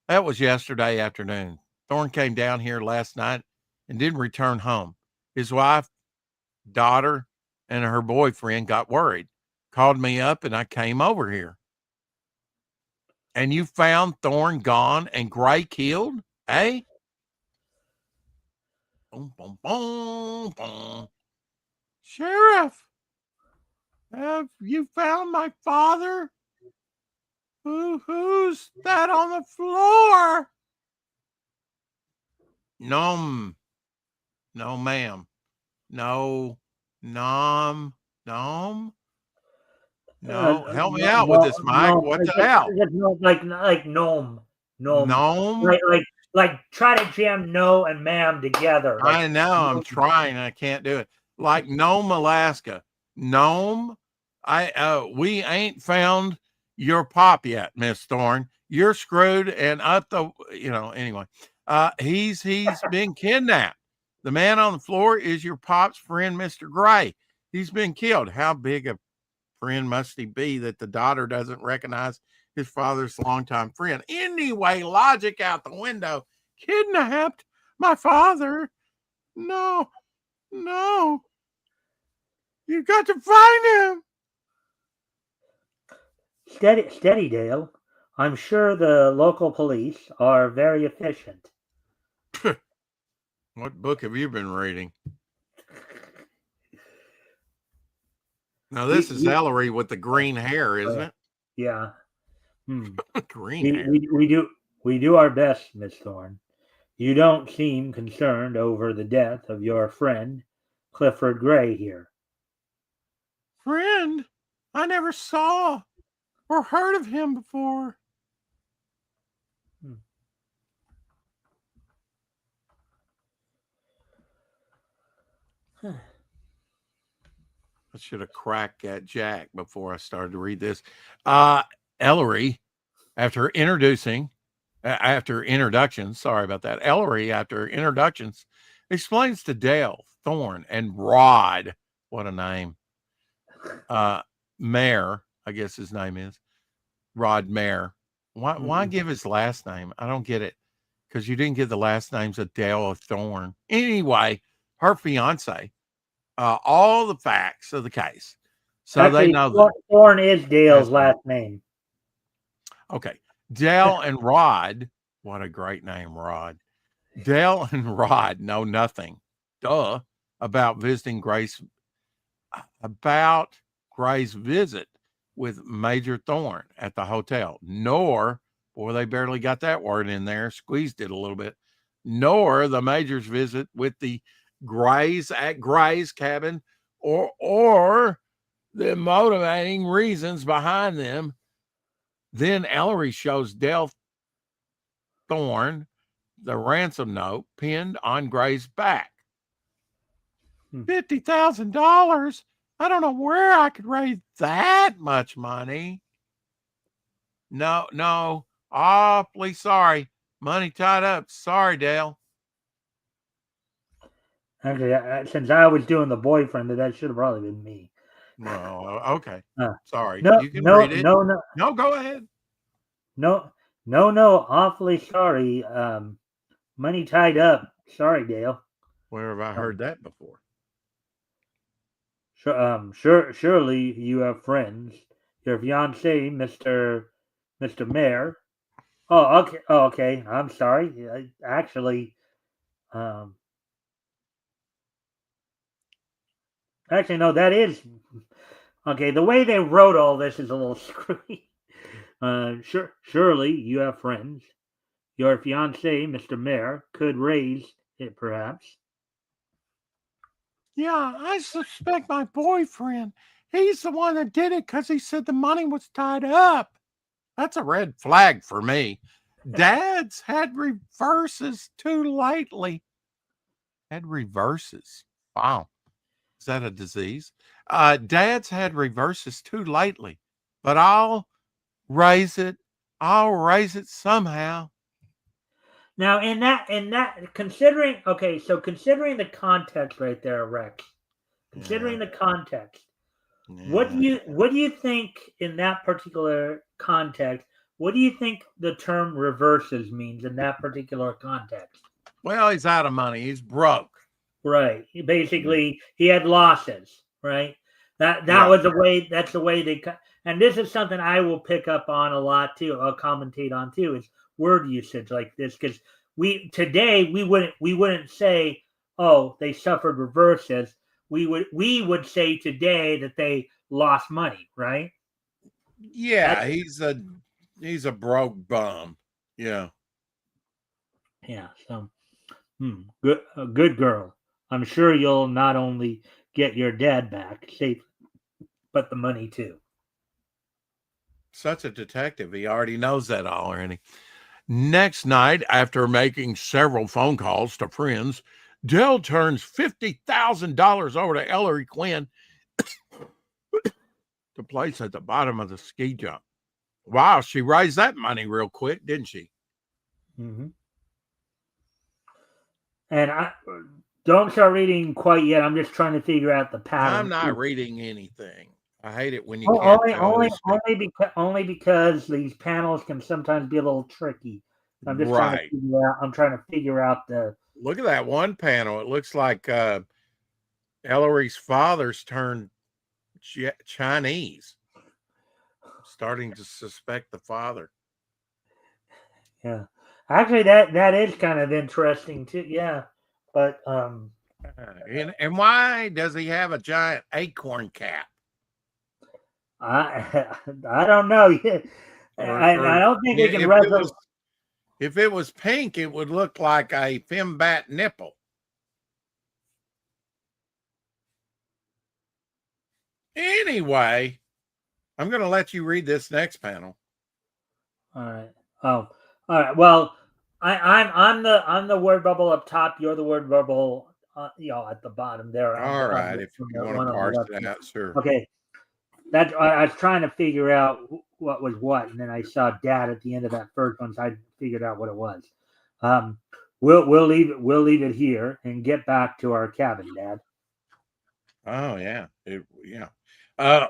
That was yesterday afternoon. Thorne came down here last night and didn't return home. His wife, daughter, and her boyfriend got worried, called me up, and I came over here. And you found Thorne gone and Gray killed, eh? Boom, boom, boom, boom. Sheriff, have you found my father? Who's that on the floor? No, no, ma'am. No, nom. No, help me out with this, Mike. What the hell? Like gnome. Gnome? Like try to jam no and ma'am together. Like, I know. I'm trying. I can't do it. Like Nome, Alaska. Nome, we ain't found your pop yet, Miss Thorne. You're screwed and up the, anyway. He's been kidnapped. The man on the floor is your pop's friend, Mr. Gray. He's been killed. How big a friend must he be that the daughter doesn't recognize his father's longtime friend? Anyway, logic out the window. Kidnapped my father? No. You got to find him. Steady, Dale. I'm sure the local police are very efficient. What book have you been reading? Now, this is Ellery with the green hair, isn't it? Yeah. Green hair. We do our best, Miss Thorne. You don't seem concerned over the death of your friend, Clifford Gray here. Friend? I never saw or heard of him before. I should have cracked that Jack before I started to read this. Ellery, after introductions, sorry about that. Ellery, after introductions, explains to Dale, Thorn, and Rod, what a name. Mayor, I guess his name is Rod Mayer. Why give his last name? I don't get it. Because you didn't get the last names of Dale or Thorn. Anyway, her fiance, all the facts of the case. So Actually, they know that. Thorn is Dale's last name. Okay. Dale and Rod, what a great name, Rod. Dale and Rod know nothing, about Gray's visit with Major Thorn at the hotel, nor, boy, they barely got that word in there, squeezed it a little bit, nor the Major's visit with the Grays at Gray's cabin, or the motivating reasons behind them. Then Ellery shows Dale Thorn the ransom note pinned on Gray's back. $50,000? I don't know where I could raise that much money. No, awfully sorry. Money tied up. Sorry, Dale. Actually, since I was doing the boyfriend, that should have probably been me. Well, okay. Sorry. No, You can no, read it. no, no. No, go ahead. No, awfully sorry. Money tied up. Sorry, Dale. Where have I heard that before? Surely you have friends. Your fiance, Mr. Mayor. Oh, okay. Oh, okay. I'm sorry. Actually, no. That is okay. The way they wrote all this is a little screwy. Surely you have friends. Your fiance, Mr. Mayor, could raise it, perhaps. Yeah, I suspect my boyfriend. He's the one that did it because he said the money was tied up. That's a red flag for me. Dad's had reverses too lately. Had reverses. Wow. Is that a disease? Dad's had reverses too lately, but I'll raise it. I'll raise it somehow. Now, in that, considering the context right there, Rex. Considering the context, what do you think in that particular context? What do you think the term reverses means in that particular context? Well, he's out of money. He's broke. Right. Basically, he had losses. Right. That was the way. That's the way they. And this is something I will pick up on a lot too. I'll commentate on too. Is word usage like this, because we wouldn't say, oh, they suffered reverses. We would say today that they lost money, right? Yeah, he's a broke bum. Yeah. Yeah. So, good girl. I'm sure you'll not only get your dad back safe, but the money too. Such a detective. He already knows that already. Next night, after making several phone calls to friends, Dell turns $50,000 over to Ellery Quinn to place at the bottom of the ski jump. Wow, she raised that money real quick, didn't she? Mm-hmm. And I don't start reading quite yet. I'm just trying to figure out the pattern. I'm not reading anything. I hate it when you can't only because these panels can sometimes be a little tricky. I'm just trying to figure out the. Look at that one panel. It looks like Ellery's father's turned Chinese. I'm starting to suspect the father. Yeah, actually, that is kind of interesting too. Yeah, but and why does he have a giant acorn cap? I don't know. I don't think they can wrestle. If it was pink, it would look like a fembat nipple. Anyway, I'm going to let you read this next panel. All right. Oh, all right. Well, I'm the word bubble up top. You're the word bubble at the bottom there. All right, if you the want one to on the parse left. it out, sure. Okay, I was trying to figure out what was what, and then I saw Dad at the end of that first one, so I figured out what it was. We'll leave it here and get back to our cabin, Dad. Oh yeah, yeah. Uh,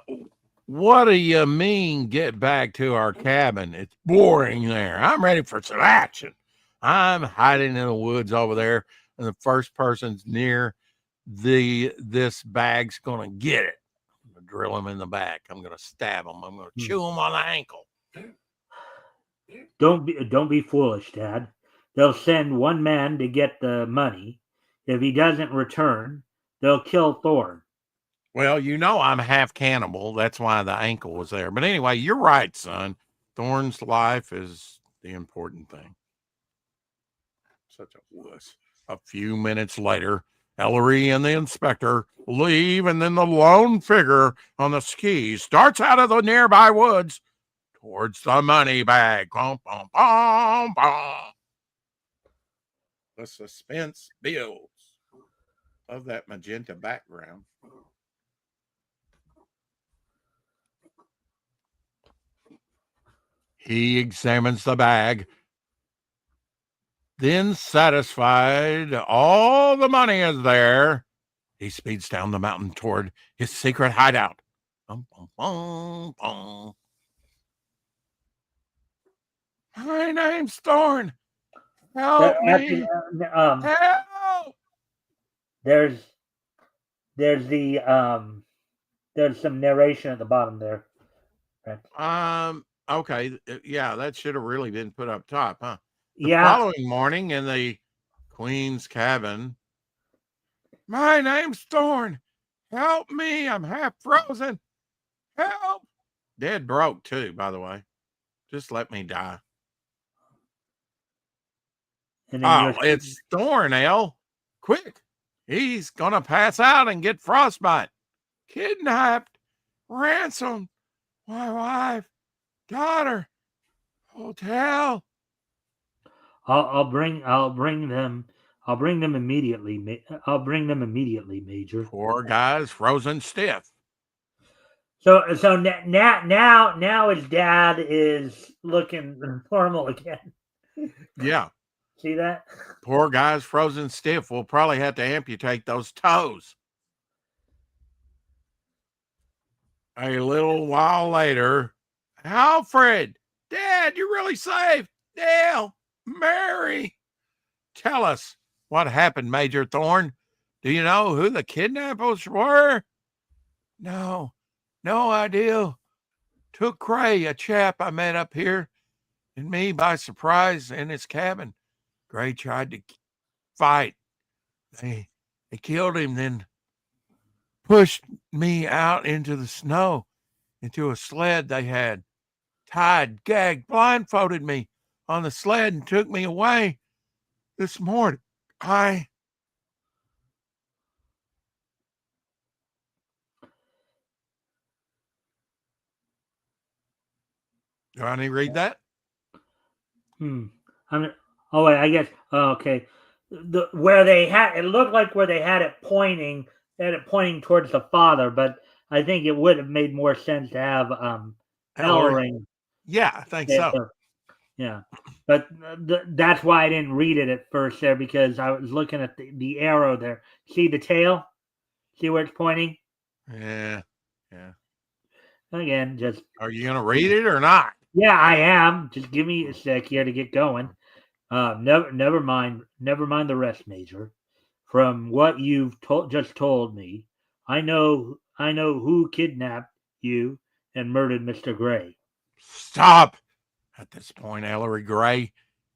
what do you mean? Get back to our cabin? It's boring there. I'm ready for some action. I'm hiding in the woods over there, and the first person's near this bag's gonna get it. I'm gonna drill him in the back. I'm gonna stab him. I'm gonna chew him on the ankle. Don't be foolish, Dad. They'll send one man to get the money. If he doesn't return, they'll kill Thorn. Well, you know I'm half cannibal. That's why the ankle was there. But anyway, you're right, son. Thorn's life is the important thing. Such a wuss. A few minutes later, Ellery and the inspector leave, and then the lone figure on the skis starts out of the nearby woods towards the money bag. Bum, bum, bum, bum. The suspense builds. Of that magenta background. He examines the bag. Then, satisfied all the money is there, he speeds down the mountain toward his secret hideout. Bum, bum, bum, bum. My name's Thorn. Help me. Help! There's there's some narration at the bottom there. Okay. Yeah, that should have really been put up top, huh? The Yeah. following morning in the Queen's cabin. My name's Thorn. Help me. I'm half frozen. Help. Dead broke, too, by the way. Just let me die. Oh, it's Thorn, El. Quick. He's going to pass out and get frostbite. Kidnapped. Ransomed. My wife. Daughter. Hotel. I'll bring them immediately. I'll bring them immediately, Major. Poor guy's frozen stiff. So now his dad is looking normal again. Yeah. See that? Poor guy's frozen stiff. We'll probably have to amputate those toes. A little while later, Alfred, Dad, you're really safe. Dale, Mary, tell us what happened, Major Thorn. Do you know who the kidnappers were? No idea. Took Gray, a chap I met up here, and me by surprise in his cabin. Gray tried to fight. They killed him, then pushed me out into the snow, into a sled they had. Tied, gagged, blindfolded me on the sled and took me away this morning. Do I need to read that? I guess. Okay. Where they had it looked like where they had it pointing towards the father, but I think it would have made more sense to have Ellery. Yeah, I think so. Yeah, but that's why I didn't read it at first there, because I was looking at the arrow there. See the tail? See where it's pointing? Yeah. Again, just. Are you gonna read it or not? Yeah, I am. Just give me a sec here to get going. Never mind the rest, Major. From what you've just told me, I know who kidnapped you and murdered Mr. Gray. Stop! At this point, Ellery Gray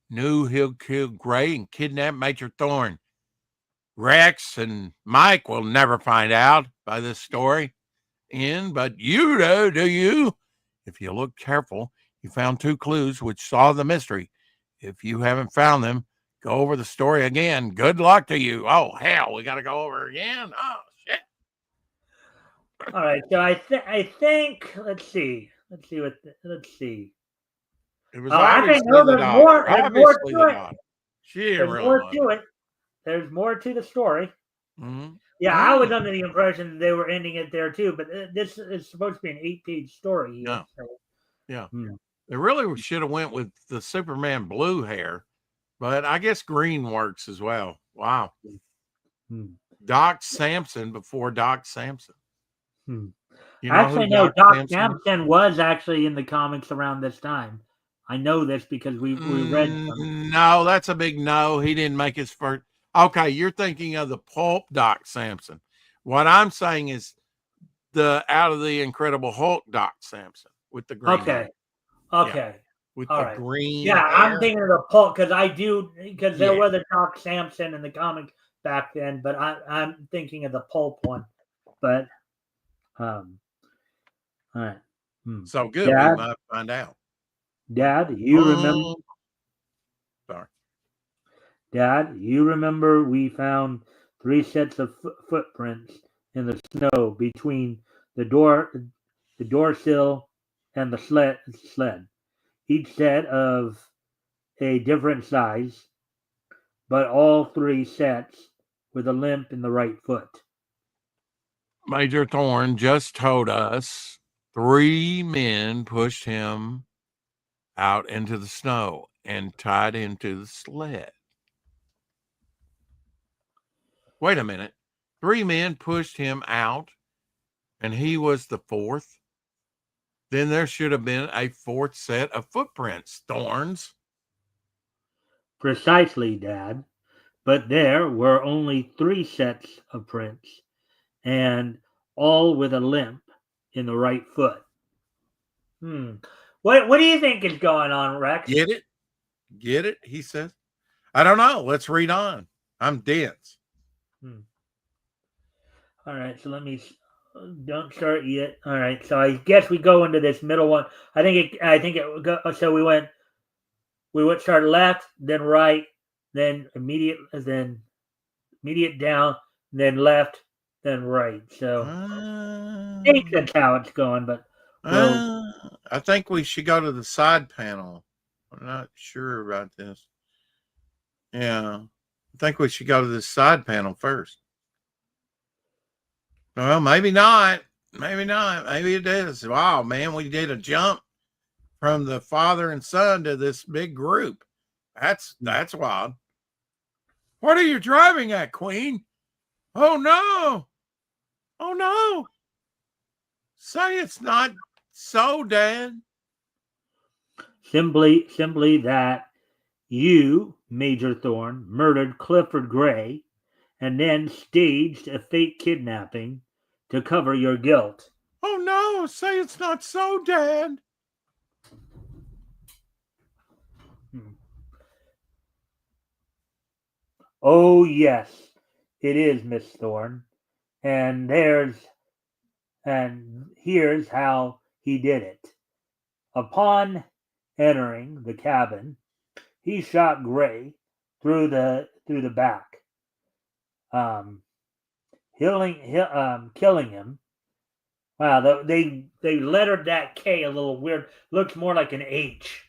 knew he'll kill Gray and kidnap Major Thorn. Rex and Mike will never find out by this story. But you do you? If you look careful, you found 2 clues which solve the mystery. If you haven't found them, go over the story again. Good luck to you. Oh, hell, we got to go over again? Oh, shit. All right, so I think, let's see. It was obviously the daughter. Obviously the daughter. She didn't really love it. There's more to the story. Mhm. Yeah, I Ah, was under the impression that they were ending it there too, but this is supposed to be an 8-page story here. no, So, yeah. hmm. They really should have went with the Superman blue hair, but I guess green works as well. Wow. Hmm. Doc Samson before Doc Samson. Hmm. You know who Actually, no, Doc Doc Samson is? Samson was actually in the comics around this time. I know this because we read some. No, that's a big no. He didn't make his first. Okay, you're thinking of the pulp Doc Samson. What I'm saying is the Out of the Incredible Hulk Doc Samson with the green Okay, hair. Yeah, okay, with all the right. green Yeah, I'm hair. thinking of the Pulp because there Yeah. was a Doc Samson in the comic back then, but I'm thinking of the Pulp one. But um, all right. Hmm. So good. We Dad, might find out. Dad, you remember? Oh, sorry. Dad, you remember we found 3 sets of footprints in the snow between the door sill, and the sled. Each set of a different size, but all 3 sets with a limp in the right foot. Major Thorne just told us 3 men pushed him out into the snow and tied him to the sled. Wait a minute. 3 men pushed him out and he was the fourth. Then there should have been a fourth set of footprints, Thorns. Precisely, Dad. But there were only 3 sets of prints, and all with a limp in the right foot. Hmm. What do you think is going on, Rex? Get it? Get it? He says. I don't know. Let's read on. I'm dense. Hmm. All right, so let me don't start yet. All right, so I guess we go into this middle one. I think it go, so we went start left, then right, then immediate down, then left, then right. So I think Uh, that's how it's going, but we'll I think we should go to the side panel. I'm not sure about this. Yeah. I think we should go to the side panel first. Well, maybe not. Maybe not. Maybe it is. Wow, man, we did a jump from the father and son to this big group. That's wild. What are you driving at, Queen? Oh no. Oh no. Say it's not so, Dad. simply that you, Major Thorne, murdered Clifford Gray and then staged a fake kidnapping to cover your guilt. Oh no, say it's not so, Dad. Hmm. Oh yes, it is, Miss Thorne. And here's how he did it. Upon entering the cabin, he shot Gray through the back, um, killing him. Wow, they lettered that K a little weird. Looks more like an H.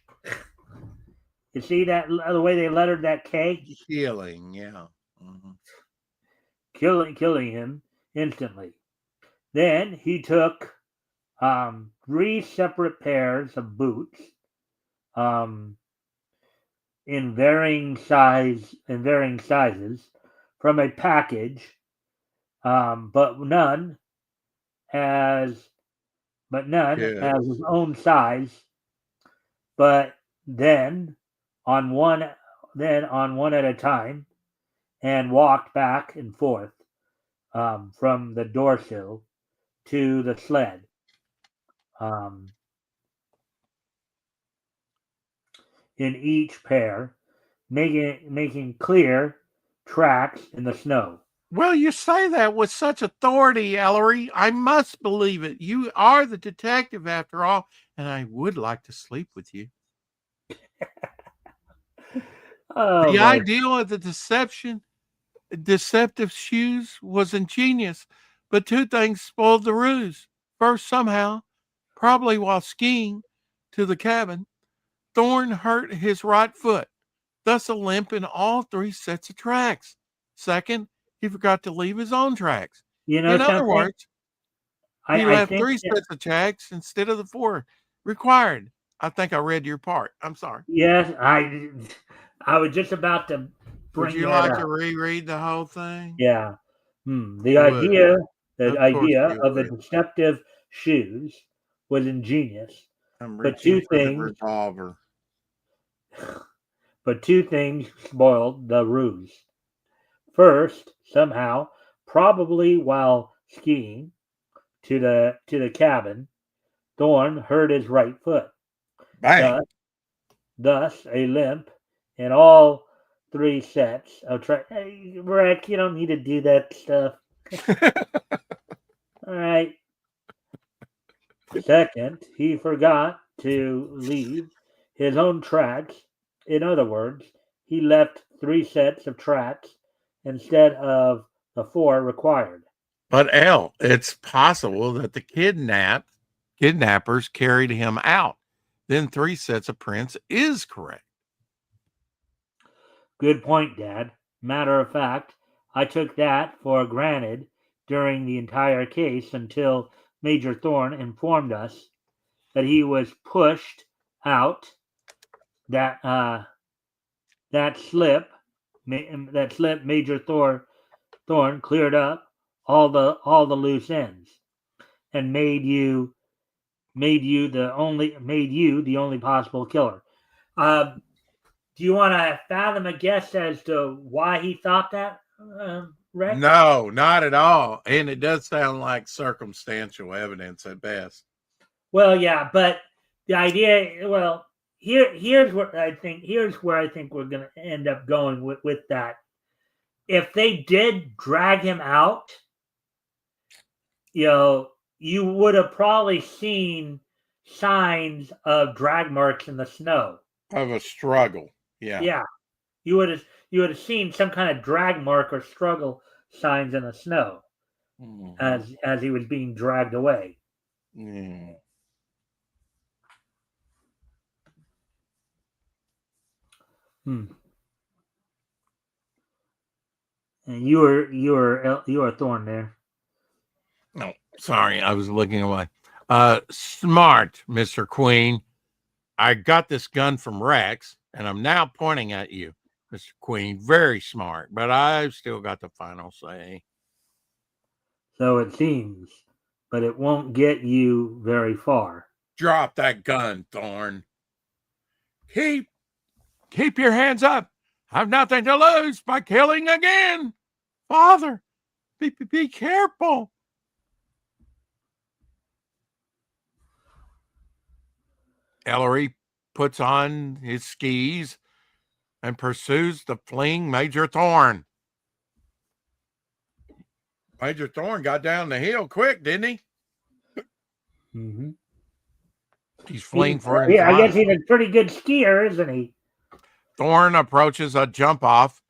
You see that the way they lettered that K? Healing, yeah. Mhm. Killing him instantly. Then he took 3 separate pairs of boots, um, in varying sizes from a package, but has none Good. has his own size. But then on one on one at a time, and walked back and forth, from the door sill to the sled, um, in each pair, making clear tracks in the snow. Well, you say that with such authority, Ellery. I must believe it. You are the detective after all, and I would like to sleep with you. Oh The boy. idea of the deceptive shoes was ingenious, but 2 things spoiled the ruse. First, somehow, probably while skiing to the cabin, Thorne hurt his right foot, thus a limp in all 3 sets of tracks. Second, he forgot to leave his own tracks. You know In other something? words, he I left think 3 that, sets of tracks instead of the 4 required. I think I read your part. I'm sorry. yes, I was just about to Would bring you that like to up. reread the whole thing? Yeah. The I would. Of course idea you of the would. deceptive shoes was ingenious, I'm but reaching for the revolver. two things spoiled the ruse. First, somehow, probably while skiing to the cabin, Thorn hurt his right foot. Bang. Thus, a limp in all 3 sets of Hey, Rick, you don't need to do that stuff. All right. Second, he forgot to leave his own tracks. In other words, he left 3 sets of tracks instead of the 4 required. But L, it's possible that the kidnappers carried him out. Then 3 sets of prints is correct. Good point, Dad. Matter of fact, I took that for granted during the entire case until Major Thorne informed us that he was pushed out. That that slip, Major Thorne cleared up all the loose ends and made you the only possible killer. Do you want to fathom a guess as to why he thought that, Rex? No, not at all. And it does sound like circumstantial evidence at best. Well, yeah, but the idea, well, here's what I think. Here's where I think we're going to end up going with that. If they did drag him out, you would have probably seen signs of drag marks in the snow. Of a struggle. Yeah. Yeah, you would have seen some kind of drag mark or struggle signs in the snow as he was being dragged away. Mm. And you were Thorn there. No, sorry, I was looking away. Smart, Mr. Queen. I got this gun from Rex, and I'm now pointing at you, Mr. Queen. Very smart, but I've still got the final say. So it seems, but it won't get you very far. Drop that gun, Thorn. Keep your hands up. I've nothing to lose by killing again. Father, be careful. Ellery puts on his skis and pursues the fleeing Major Thorn. Major Thorn got down the hill quick, didn't he? Mm-hmm. He's fleeing for his life. I guess he's life. a pretty good skier, isn't he? Thorn approaches a jump off.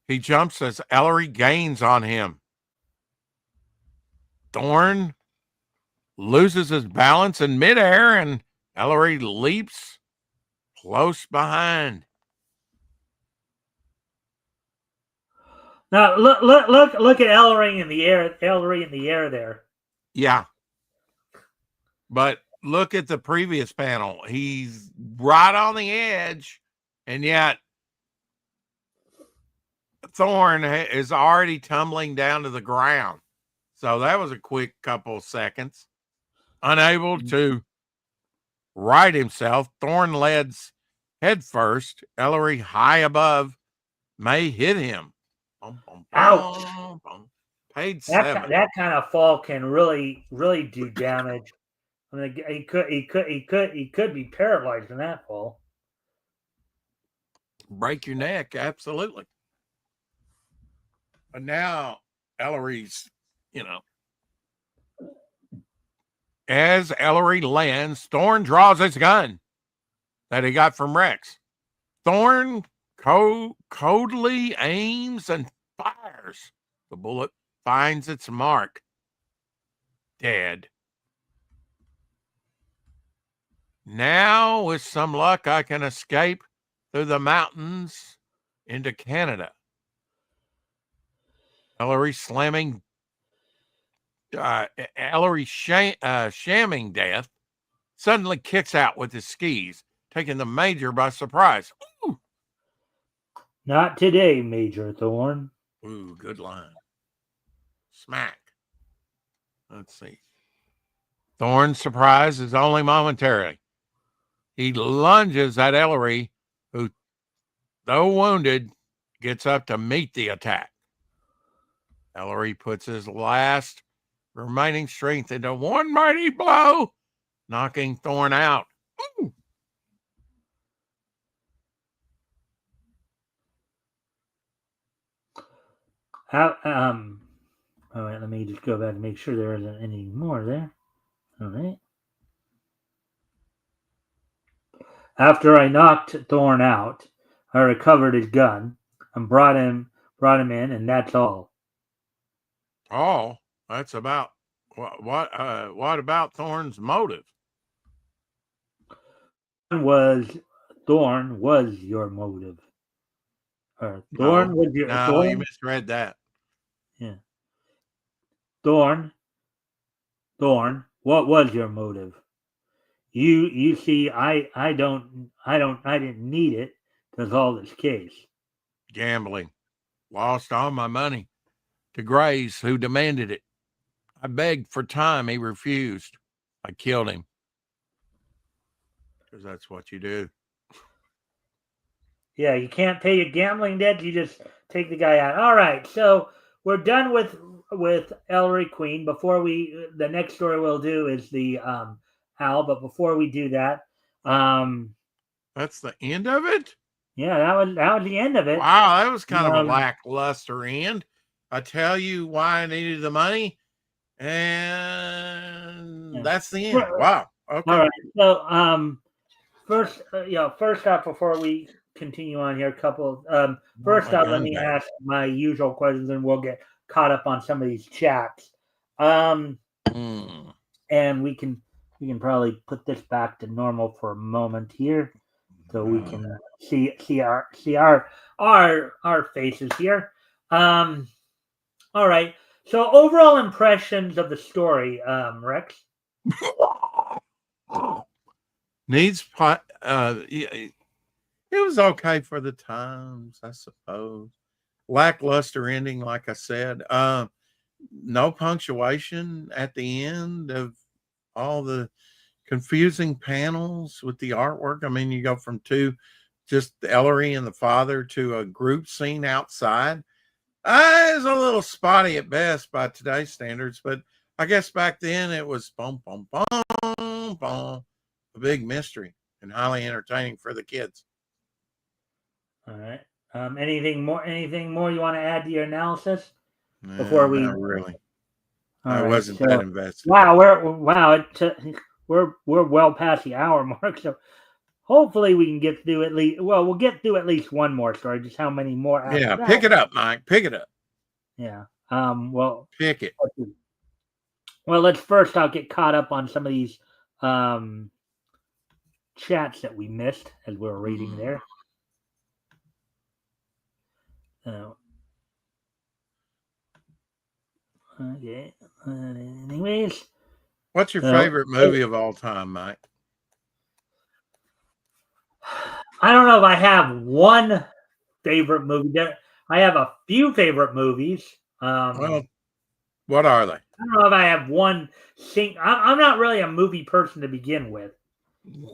He jumps as Ellery gains on him. Thorn loses his balance in midair, and Ellery leaps close behind. Now look at Ellery in the air. Ellery in the air there. Yeah, but look at the previous panel. He's right on the edge, and yet Thorn is already tumbling down to the ground. So that was a quick couple of seconds. Unable to right himself, Thorn leads head first. Ellery high above may hit him. Ouch! Paid 7. That kind of fall can really do damage. I mean, he could be paralyzed in that fall. Break your neck, absolutely. But now Ellery's, as Ellery lands, Thorn draws his gun that he got from Rex. Thorn coldly aims and fires. The bullet finds its mark. Dead. Now, with some luck, I can escape through the mountains into Canada. Ellery slamming, Ellery shamming death, suddenly kicks out with his skis, taking the Major by surprise. Ooh, Not today, Major Thorn. ooh, good line. Smack. Let's see. Thorn's surprise is only momentary. He lunges at Ellery, who, though wounded, gets up to meet the attack. Ellery puts his last remaining strength into one mighty blow, knocking Thorn out. Ooh. All right, let me just go back and make sure there isn't any more there. All right. After I knocked Thorn out, I recovered his gun and brought him in, and that's all. Oh, that's about what about Thorn's motive? Thorn was your motive. Thorn was your No, you Thorn. misread that. Yeah. Thorn. What was your motive? You see, I didn't need it to solve this case. Gambling. Lost all my money to Grace, who demanded it. I begged for time. He refused. I killed him. Because that's what you do. Yeah, you can't pay your gambling debt. You just take the guy out. All right, so we're done with Ellery Queen. Before the next story we'll do is the Owl. But before we do that, that's the end of it. Yeah, that was the end of it. Wow, that was kind of a lackluster end. I tell you why I needed the money, and that's the end. Wow. Okay. All right. So first off, before we continue on here, first off, let me ask my usual questions, and we'll get caught up on some of these chats. And we can probably put this back to normal for a moment here, so we can see our faces here. All right. So overall impressions of the story, Rex. It was okay for the times, I suppose. Lackluster ending, like I said. No punctuation at the end of all the confusing panels with the artwork. I mean, you go from just Ellery and the father to a group scene outside. It's a little spotty at best by today's standards, but I guess back then it was boom, boom, boom, boom, a big mystery and highly entertaining for the kids. All right. Anything more you want to add to your analysis before we? Not really. I wasn't that invested. Wow, we're well past the hour mark, so hopefully we can get through at least. Well, we'll get through at least one more story. Just how many more? Yeah, pick it up, Mike. Pick it up. Yeah. Well, pick it. Well, let's first get caught up on some of these chats that we missed as we were reading there. Okay. Anyways, what's your favorite movie of all time, Mike? I don't know if I have one favorite movie. I have a few favorite movies. Well, what are they? I don't know if I have one. I'm not really a movie person to begin with.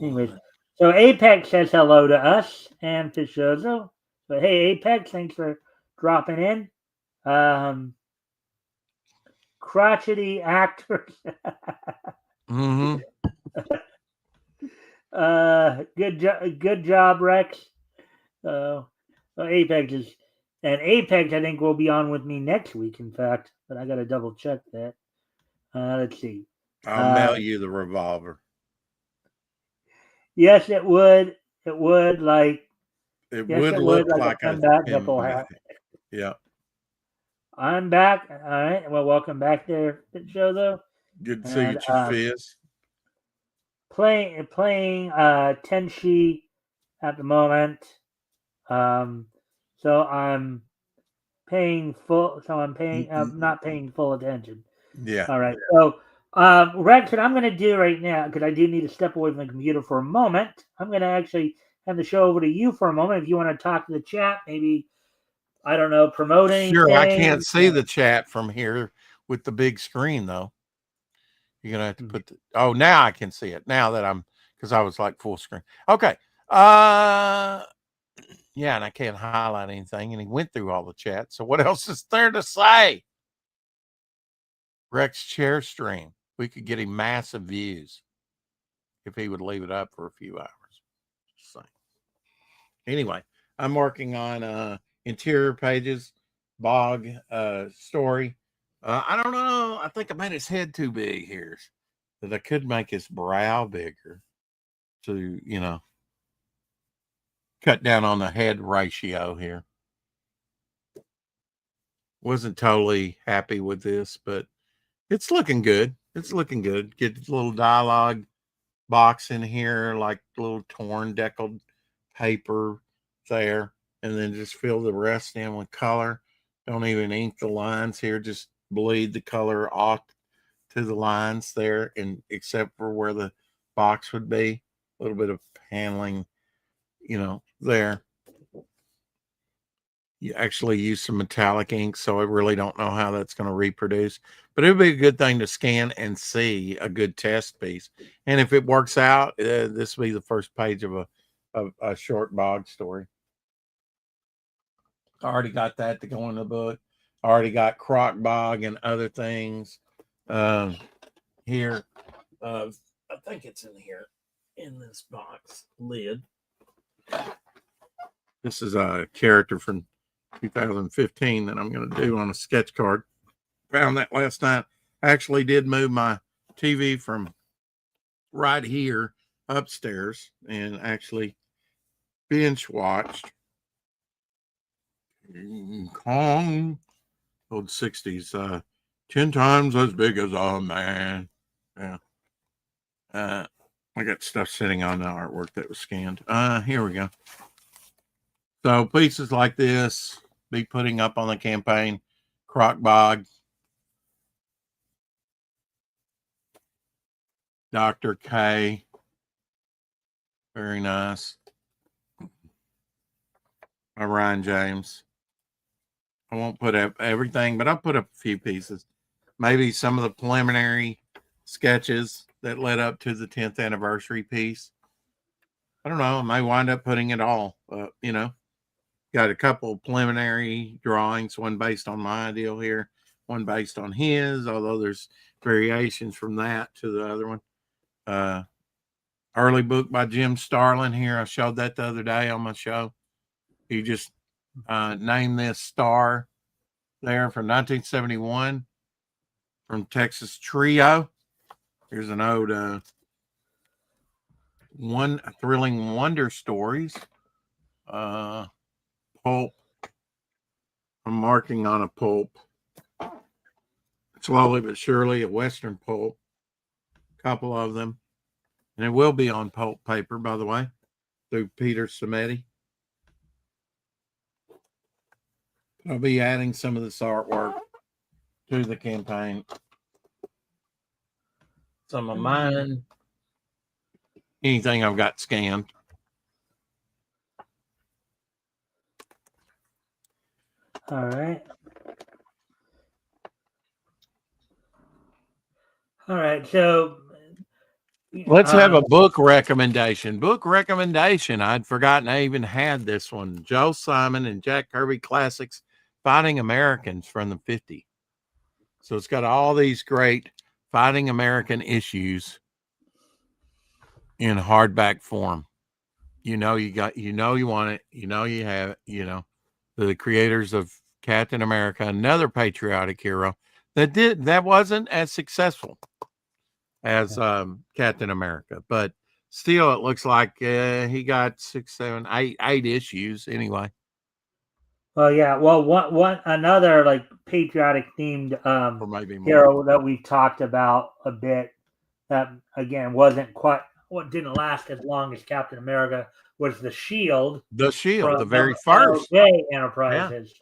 Anyways, so Apex says hello to us and Fishozo. So hey, Apex, thanks for dropping in. Crotchety actors. Good job, Rex. Apex I think will be on with me next week, in fact, but I got to double check that. Let's see. I'll mail you the revolver. Yes, it would. It would look like a pinball hat. Yeah. I'm back. All right. Well, welcome back there, Joe. Good to see you, Fizz. Playing Tenshi at the moment. So I'm paying full. So I'm paying. Not paying full attention. Yeah. All right. So, Rex, what I'm going to do right now, because I do need to step away from the computer for a moment, I'm going to actually hand the show over to you for a moment. If you want to talk to the chat, maybe, I don't know, promote anything. Sure. I can't see the chat from here with the big screen, though. You're going to have to put oh, now I can see it. Now that because I was like full screen. Okay. Yeah, and I can't highlight anything. And he went through all the chat. So what else is there to say? Rex chair stream. We could get him massive views if he would leave it up for a few hours. So, anyway, I'm working on interior pages, bog story. I don't know. I think I made his head too big here. That I could make his brow bigger to, cut down on the head ratio here. Wasn't totally happy with this, but it's looking good. It's looking good. Get a little dialogue box in here, like a little torn deckled paper there, and then just fill the rest in with color. Don't even ink the lines here, just bleed the color off to the lines there, and except for where the box would be, a little bit of paneling, there. You actually use some metallic ink, so I really don't know how that's going to reproduce, but it would be a good thing to scan and see a good test piece. And if it works out, this will be the first page of a short bog story. I already got that to go in the book. I already got croc bog and other things here. I think it's in here in this box lid. This is a character from 2015 that I'm going to do on a sketch card. Found that last night. I actually did move my TV from right here upstairs and actually binge watched King Kong, old 60s, 10 times as big as a man. Yeah. I got stuff sitting on the artwork that was scanned. Here we go. So pieces like this, be putting up on the campaign. Croc Bog, Dr. K, very nice. Ryan James. I won't put up everything, but I'll put up a few pieces. Maybe some of the preliminary sketches that led up to the 10th anniversary piece. I don't know. I may wind up putting it all up, Got a couple of preliminary drawings, one based on my deal here, one based on his, although there's variations from that to the other one. Early book by Jim Starlin here. I showed that the other day on my show. He just named this star there from 1971 from Texas Trio. Here's an ode one thrilling wonder stories. Pulp. I'm marking on a pulp. Slowly but surely, a Western pulp. A couple of them. And it will be on pulp paper, by the way, through Peter Samedi. I'll be adding some of this artwork to the campaign. Some of mine. Anything I've got scanned. All right. All right. So let's have a book recommendation. I'd forgotten I even had this one. Joe Simon and Jack Kirby Classics, Fighting Americans from the 50s. So it's got all these great Fighting American issues in hardback form. You want it. You have it. The creators of Captain America, another patriotic hero that wasn't as successful as Captain America, but still it looks like he got 6, 7, 8 issues anyway. Well, yeah. Well, one another like patriotic themed hero that we've talked about a bit that again didn't last as long as Captain America was the Shield. The Shield, the very first Enterprises.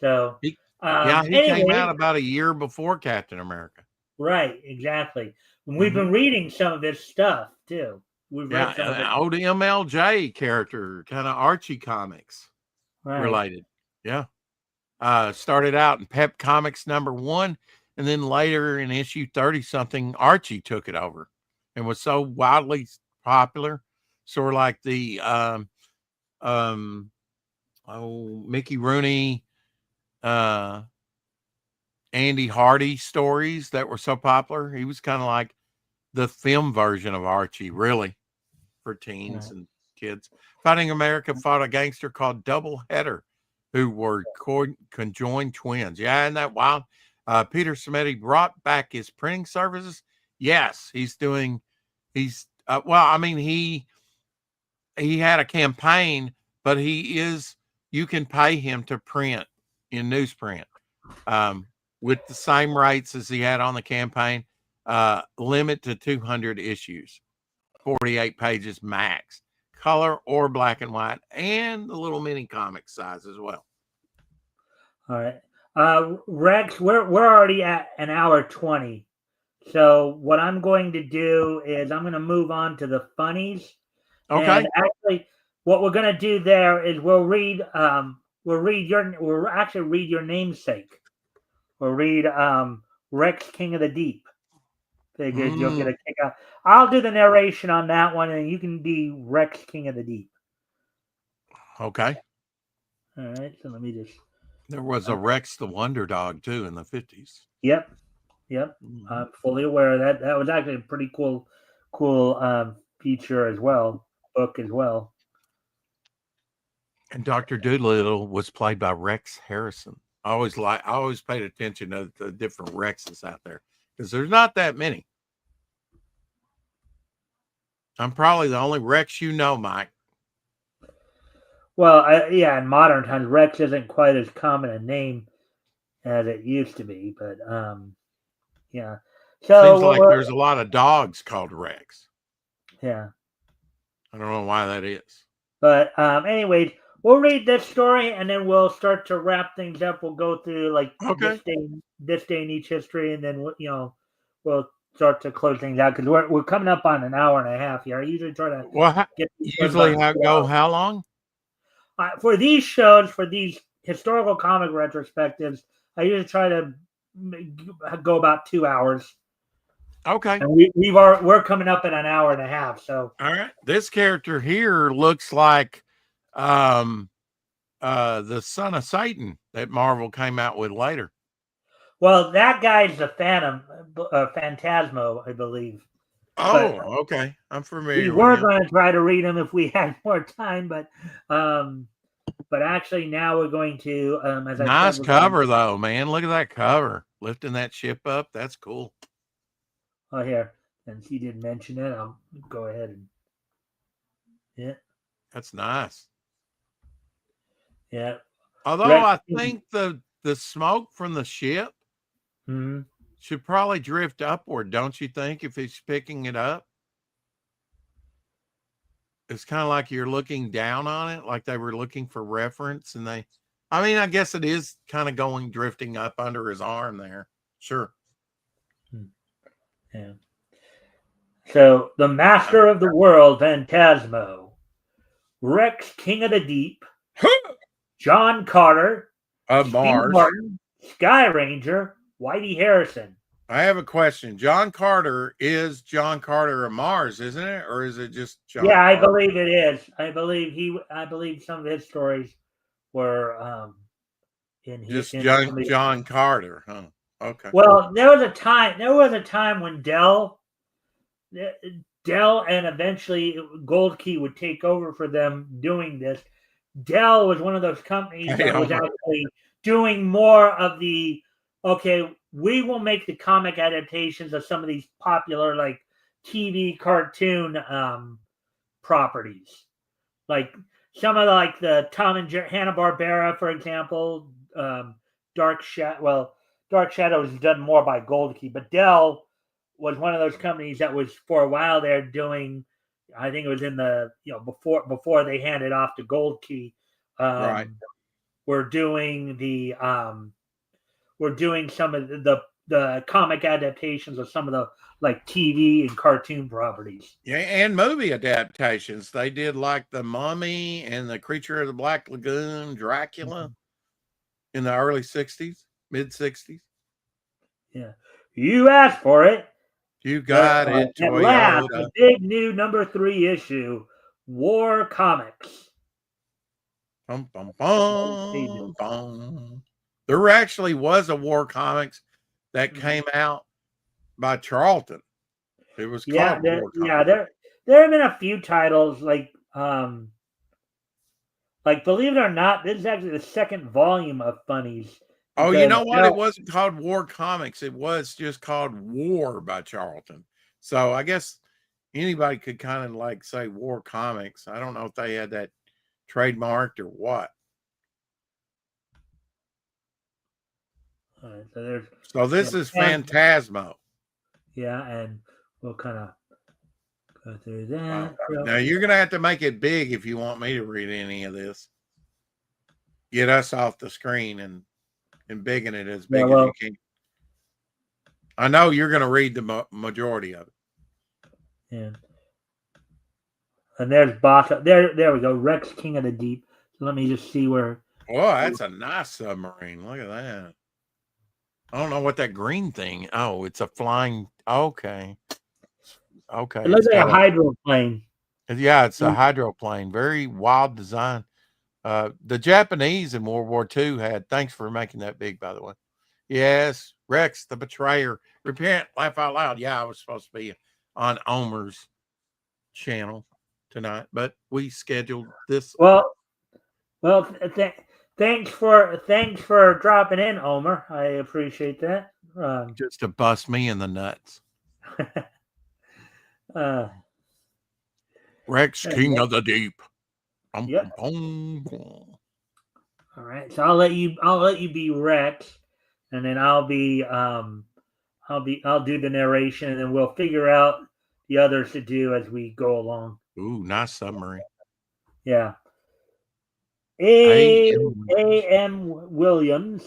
So, He came out anyway, about a year before Captain America. right, exactly. And we've Mm-hmm. been reading some of his stuff too. We've read some of it. Old MLJ character, kind of Archie comics related. Yeah. Started out in Pep Comics #1, and then later in issue 30-something, Archie took it over and was so wildly popular. Sort of like the Mickey Rooney, Andy Hardy stories that were so popular. He was kind of like the film version of Archie, really, for teens and kids. Fighting America fought a gangster called Double Header, who were conjoined twins. Yeah, isn't that wild? Peter Simeti brought back his printing services. Yes, he had a campaign, but you can pay him to print in newsprint with the same rates as he had on the campaign, limit to 200 issues, 48 pages max, color or black and white, and the little mini comic size as well. All right. Rex, we're already at an hour 20. So what I'm going to do is I'm going to move on to the funnies. Okay. And actually, what we're going to do there is we'll actually read your namesake. We'll read Rex King of the Deep. Figured you'll get a kick out. I'll do the narration on that one, and you can be Rex King of the Deep. Okay. All right. So let me just. There was a Rex the Wonder Dog too in the 50s. Yep. I'm fully aware of that. That was actually a pretty cool feature as well, book as well. And Dr. Doolittle was played by Rex Harrison. I always paid attention to the different Rexes out there because there's not that many. I'm probably the only Rex you know, Mike. Well, in modern times, Rex isn't quite as common a name as it used to be, but yeah. So seems like there's a lot of dogs called Rex. Yeah. I don't know why that is. But anyways, we'll read this story and then we'll start to wrap things up. We'll go through like this day in each history, and then we'll start to close things out because we're coming up on an hour and a half here. I usually try to go how long? For these shows, for these historical comic retrospectives, I usually try to go about 2 hours. Okay. And we're coming up at an hour and a half. So all right. This character here looks like the son of Satan that Marvel came out with later. Well, that guy's the Phantasmo, I believe. Oh, okay. I'm familiar. We were going to try to read him if we had more time, but actually now we're going to. As I nice cover though, man. Look at that cover, lifting that ship up. That's cool. Oh, here, since he didn't mention it, I'll go ahead and. Yeah, that's nice. Yeah. Although I think the smoke from the ship should probably drift upward, don't you think, if he's picking it up? It's kind of like you're looking down on it, like they were looking for reference, and I guess it is kind of drifting up under his arm there. Sure. Yeah. So, the master of the world, Phantasmo, Rex, King of the Deep, John Carter, of Mars, Martin, Sky Ranger, Whitey Harrison. I have a question. John Carter is John Carter of Mars, isn't it? Or is it just John Carter? I believe it is. I believe some of his stories were in his John Carter, huh? Okay. Well, there was a time when Dell and eventually Gold Key would take over for them doing this. Dell was one of those companies that was actually doing more of the, we will make the comic adaptations of some of these popular like TV cartoon properties. Like some of the Tom and Jerry, Hanna-Barbera, for example, Dark Shadow is done more by Gold Key, but Dell was one of those companies that was for a while there doing, I think it was in the, before they handed off to Gold Key. Right. we're doing some of the comic adaptations of some of the like TV and cartoon properties. Yeah, and movie adaptations. They did like The Mummy and The Creature of the Black Lagoon, Dracula in the early 60s, mid 60s. Yeah, you asked for it. You got it, At last, Toyota. the big new #3 issue, War Comics. Bum, bum, bum, bum. There actually was a War Comics that came out by Charlton. It was called War Comics. There have been a few titles like believe it or not, this is actually the second volume of Funnies. Oh, you Because know what? It wasn't called War Comics. It was just called War by Charlton. So I guess anybody could kind of like say War Comics. I don't know if they had that trademarked or what. So this is Phantasmo. Yeah, and we'll kind of go through that. Now you're gonna have to make it big if you want me to read any of this. Get us off the screen and bigging it as big as you can. I know you're gonna read the majority of it. Yeah. And there's Baka. There we go. Rex, King of the Deep. So let me just see where. Oh, that's a nice submarine. Look at that. I don't know what that green thing. Oh, it's a flying. Okay. Okay. It looks like a hydroplane. Yeah, it's a hydroplane. Very wild design. The Japanese in World War II had. Thanks for making that big, by the way. Yes, Rex, the betrayer. Repent, laugh out loud. Yeah, I was supposed to be on Omer's channel tonight, but we scheduled this. Well, thanks for dropping in, Omer. I appreciate that. Just to bust me in the nuts. Rex, King of the Deep. Yep. All right, so I'll let you be Rex, and then I'll do the narration, and then we'll figure out the others to do as we go along. Ooh, nice submarine. Yeah. A.M. Williams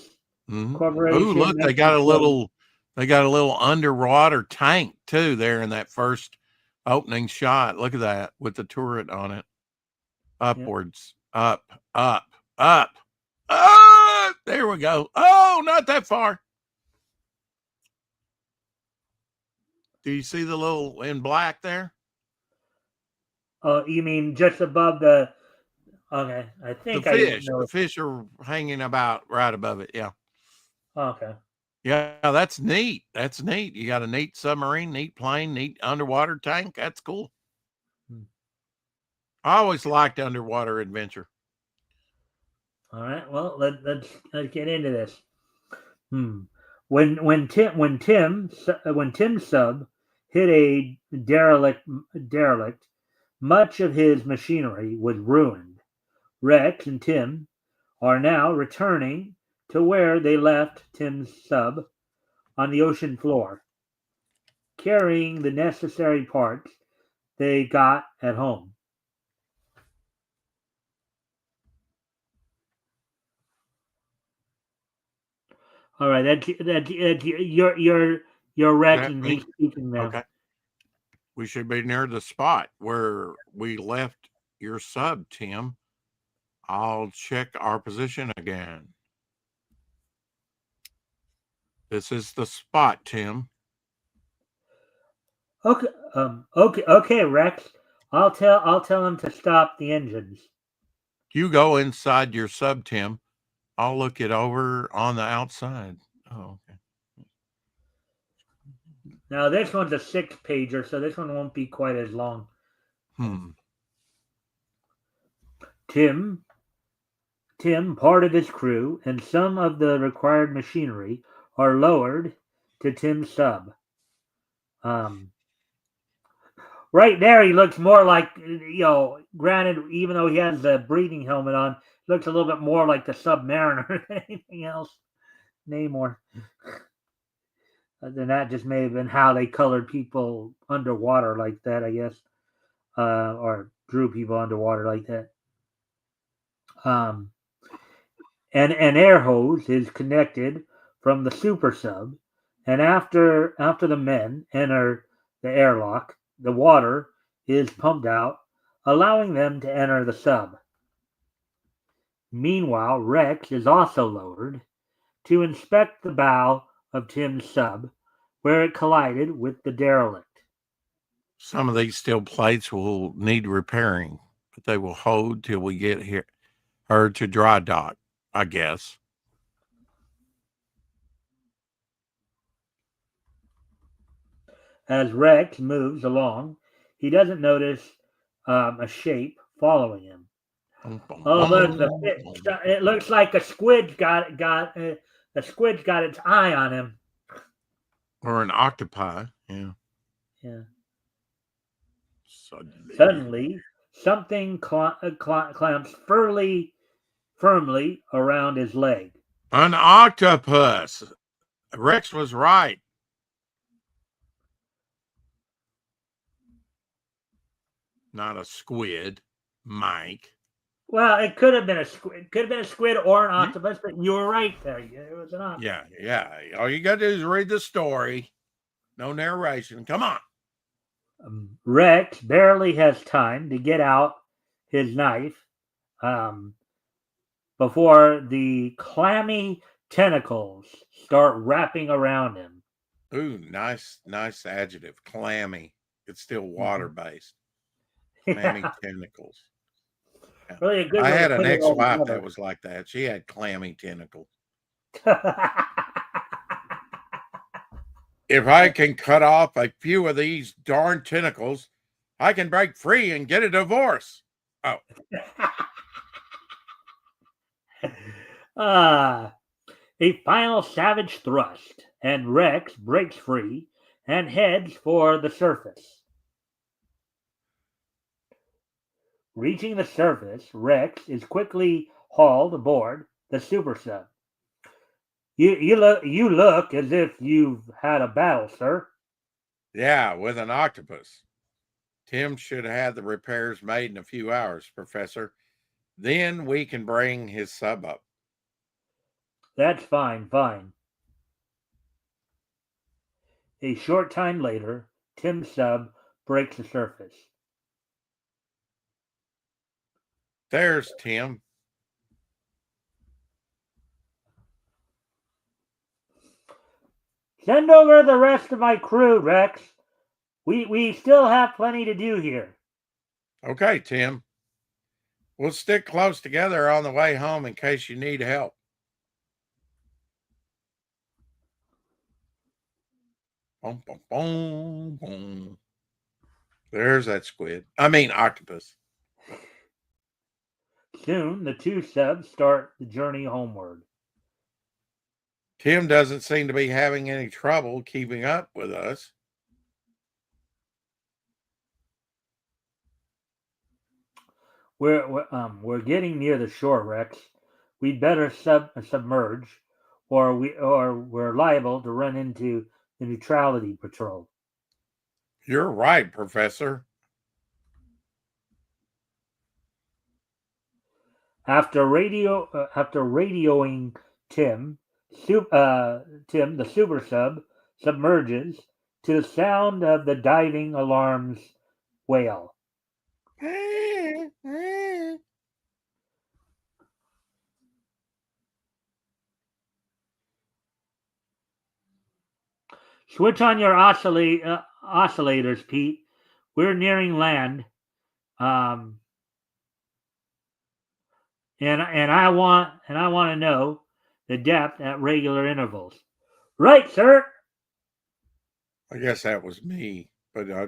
Corporation. Ooh, look, they got a little underwater tank too there in that first opening shot. Look at that with the turret on it. Upwards, up. There we go. Oh, not that far. Do you see the little in black there? Oh, you mean just above the? Okay, I think the fish are hanging about right above it. Yeah. Okay. Yeah, that's neat. That's neat. You got a neat submarine, neat plane, neat underwater tank. That's cool. I always liked underwater adventure. All right. Well, let's get into this. When Tim's sub hit a derelict, much of his machinery was ruined. Rex and Tim are now returning to where they left Tim's sub on the ocean floor, carrying the necessary parts they got at home. All right, that's you're Rex and he's speaking now. Okay. We should be near the spot where we left your sub, Tim. I'll check our position again. This is the spot, Tim. Okay. Okay, Rex. I'll tell him to stop the engines. You go inside your sub, Tim. I'll look it over on the outside. Oh, okay. Now this one's a 6-pager, so this one won't be quite as long. Tim, part of his crew, and some of the required machinery are lowered to Tim's sub. Right there, he looks more like, granted, even though he has the breathing helmet on, looks a little bit more like the Submariner than anything else. Namor. Then that just may have been how they colored people underwater like that, I guess, or drew people underwater like that. an air hose is connected from the super sub, and after the men enter the airlock, the water is pumped out, allowing them to enter the sub. Meanwhile, Rex is also lowered to inspect the bow of Tim's sub, where it collided with the derelict. Some of these steel plates will need repairing, but they will hold till we get here or to dry dock, I guess. As Rex moves along, he doesn't notice a shape following him. Oh, look! It looks like a squid the squid's got its eye on him. Or an octopi, yeah. Yeah. Suddenly. Suddenly, something clamps firmly around his leg. An octopus. Rex was right. Not a squid, Mike. Well, it could have been a squid. It could have been a squid or an octopus, but you were right there. It was an octopus. Yeah. All you got to do is read the story. No narration. Come on. Rex barely has time to get out his knife before the clammy tentacles start wrapping around him. Ooh, nice adjective. Clammy. It's still water based. Clammy tentacles. Yeah. Really a good I way had to an put it all ex-wife together. that was like that. She had clammy tentacles. If I can cut off a few of these darn tentacles, I can break free and get a divorce. Oh. A final savage thrust, and Rex breaks free and heads for the surface. Reaching the surface, Rex is quickly hauled aboard the super sub. You look as if you've had a battle, sir. Yeah, with an octopus. Tim should have the repairs made in a few hours, Professor. Then we can bring his sub up. That's fine. A short time later, Tim's sub breaks the surface. There's Tim. Send over the rest of my crew, Rex. We still have plenty to do here. Okay, Tim. We'll stick close together on the way home in case you need help. Boom, boom, boom, boom. There's that squid. I mean, octopus. Soon, the two subs start the journey homeward. Tim doesn't seem to be having any trouble keeping up with us. We're getting near the shore, Rex. We'd better submerge, or we're liable to run into the neutrality patrol. You're right, Professor. After radioing Tim, the super sub submerges to the sound of the diving alarms wail. Switch on your oscillators, Pete. We're nearing land, and I want to know the depth at regular intervals. Right, sir. I guess that was me, but I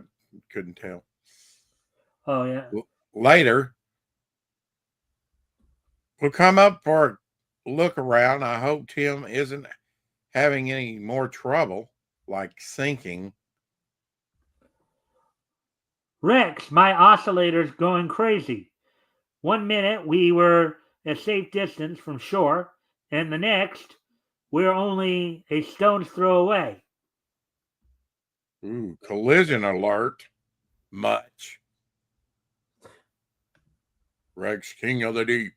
couldn't tell. Oh yeah. Later, we'll come up for a look around. I hope Tim isn't having any more trouble, like sinking. Rex, my oscillator's going crazy. 1 minute we were a safe distance from shore, and the next we're only a stone's throw away. Ooh, collision alert. Much. Rex, King of the Deep.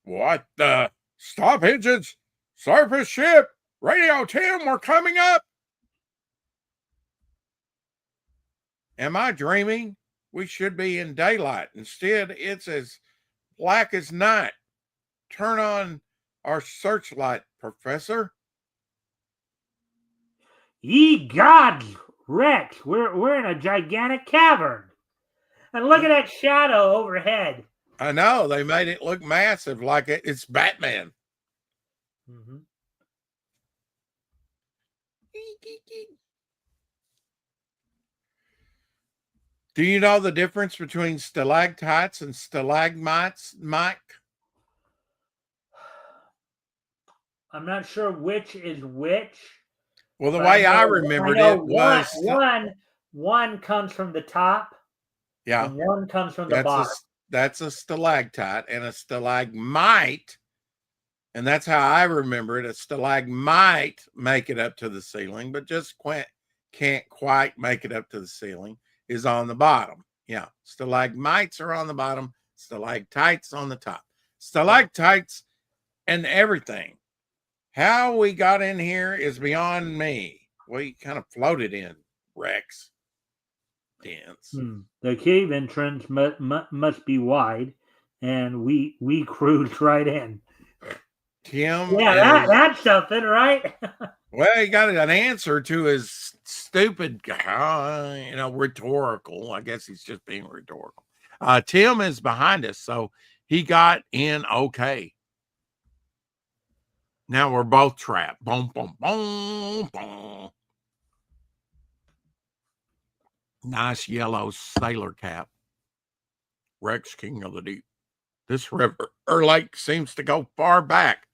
What the? Stop engines! Surface ship! Radio Tim, we're coming up! Am I dreaming? We should be in daylight. Instead, it's as black as night. Turn on our searchlight, Professor. Ye gods, Rex, we're in a gigantic cavern. And look at that shadow overhead. I know, they made it look massive, like it's Batman. Mm-hmm. Do you know the difference between stalactites and stalagmites, Mike? I'm not sure which is which. Well, the way I remembered it was one comes from the top, yeah, and one comes from the bottom. That's a stalactite, and a stalagmite, and that's how I remember it. A stalagmite make it up to the ceiling, but just can't quite make it up to the ceiling, is on the bottom. Yeah, stalagmites are on the bottom, stalactites on the top. Stalactites and everything. How we got in here is beyond me. We kind of floated in, Rex. Dance. The cave entrance must be wide, and we cruised right in. Tim, that's something, right? Well, he got an answer to his stupid, rhetorical. I guess he's just being rhetorical. Tim is behind us, so he got in okay. Now we're both trapped. Boom, boom, boom, boom. Nice yellow sailor cap. Rex, King of the Deep. This river or lake seems to go far back.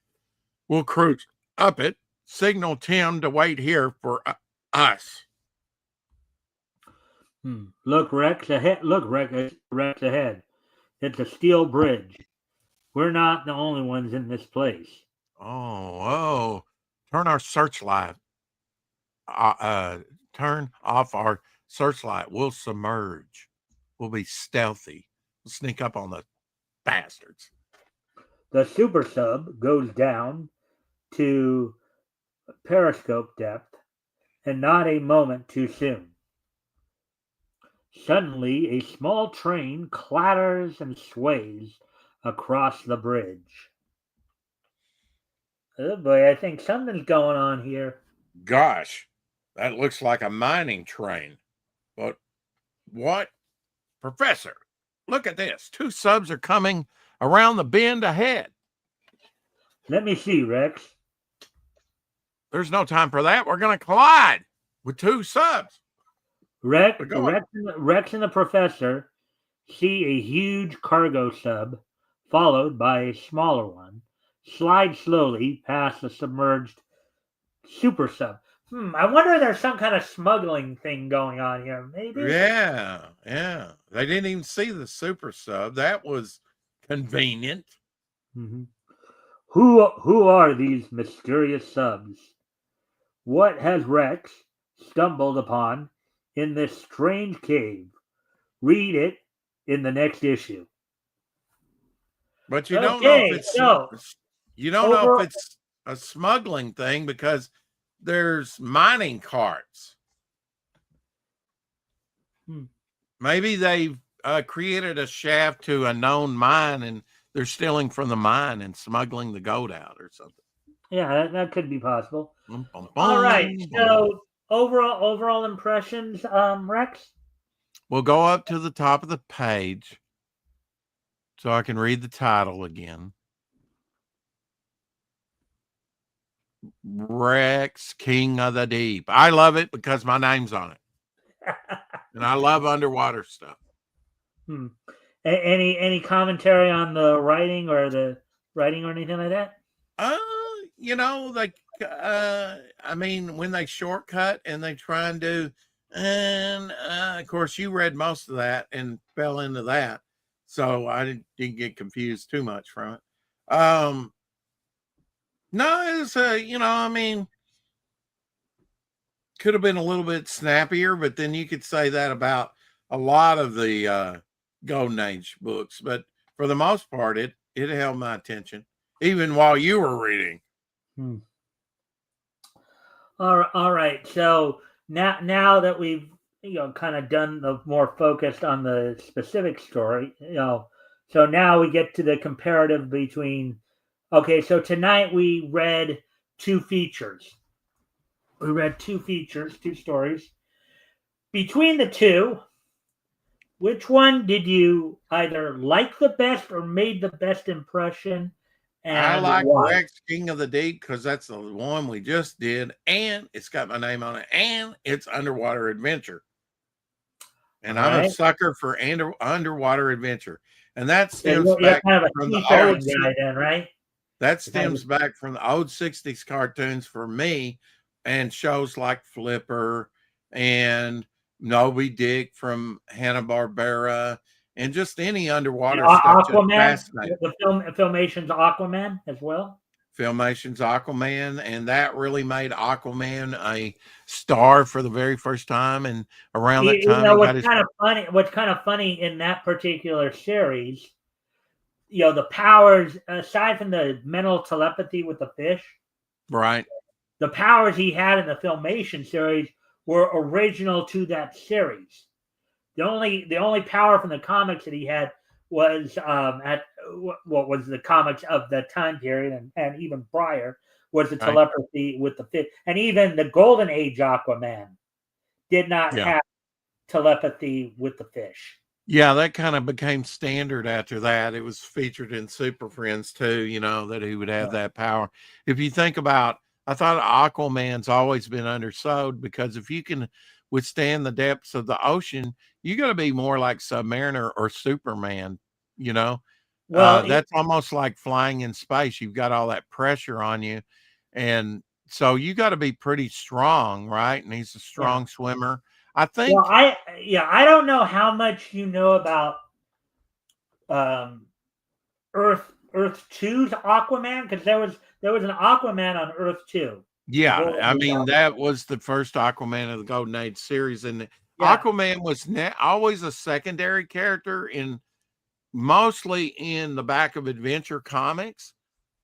We'll cruise up it. Signal Tim to wait here for us. Look, Rex ahead. Look, Rex ahead. It's a steel bridge. We're not the only ones in this place. Oh, turn our searchlight. Turn off our searchlight. We'll submerge. We'll be stealthy. We'll sneak up on the bastards. The super sub goes down to periscope depth, and not a moment too soon. Suddenly, a small train clatters and sways across the bridge. Oh boy, I think something's going on here. Gosh, that looks like a mining train. But what? Professor, look at this. 2 subs are coming around the bend ahead. Let me see, Rex. There's no time for that. We're going to collide with 2 subs. Rex and the Professor see a huge cargo sub, followed by a smaller one, slide slowly past the submerged super sub. I wonder if there's some kind of smuggling thing going on here. Maybe. Yeah. They didn't even see the super sub. That was convenient. Mm-hmm. Who are these mysterious subs? What has Rex stumbled upon in this strange cave? Read it in the next issue. But you don't know if it's a smuggling thing because there's mining carts. Maybe they've created a shaft to a known mine and they're stealing from the mine and smuggling the gold out or something. Yeah, that could be possible. All right. So overall impressions, Rex? We'll go up to the top of the page so I can read the title again. Rex, King of the Deep. I love it because my name's on it. And I love underwater stuff. Any commentary on the writing or anything like that? When they shortcut and they try and do, and of course you read most of that and fell into that, so I didn't get confused too much from it. No, it's could have been a little bit snappier, but then you could say that about a lot of the Golden Age books. But for the most part, it held my attention. even while you were reading. Hmm. All right. So now that we've kind of done the more focused on the specific story, so now we get to the comparative between. Okay, so tonight we read two features. We read two features, two stories. Between the two, which one did you either like the best or made the best impression, I and like why? Rex King of the Deep because that's the one we just did, and it's got my name on it, and it's underwater adventure. All And I'm a right. sucker for underwater adventure. And that So stems you're back kind of a from the old seafaring guy then, right? that You're kind of stems back from the old 60s cartoons for me and shows like Flipper and Moby Dick from Hanna-Barbera and just any and underwater stuff just Aquaman, fascinating. the Filmation's Aquaman as well. Filmation's Aquaman, and that really made Aquaman a star for the very first time. And around that time, he got What's his kind of funny? What's kind of funny in that particular series, the powers aside from the mental telepathy with the fish, right. the powers he had in the Filmation series were original to that series. The only power from the comics that he had was at what was the comics of the time period and even prior was the Right. telepathy with the fish. And even the Golden Age Aquaman did not Yeah. have telepathy with the fish. Yeah, that kind of became standard after that. It was featured in Super Friends too, that he would have Yeah. that power. If you think about, I thought Aquaman's always been undersold because if you can withstand the depths of the ocean, you got to be more like Submariner or Superman, you know. Well, That's almost like flying in space. You've got all that pressure on you. And so you got to be pretty strong, right? And he's a yeah. strong swimmer. I Well, think, I don't know how much you know about um, Earth 2's Aquaman because there was an Aquaman on Earth 2, the yeah, Golden I Age mean, Aquaman. that was the first Aquaman of the Golden Age series, and Yeah, Aquaman was always a secondary character in mostly in the back of Adventure Comics.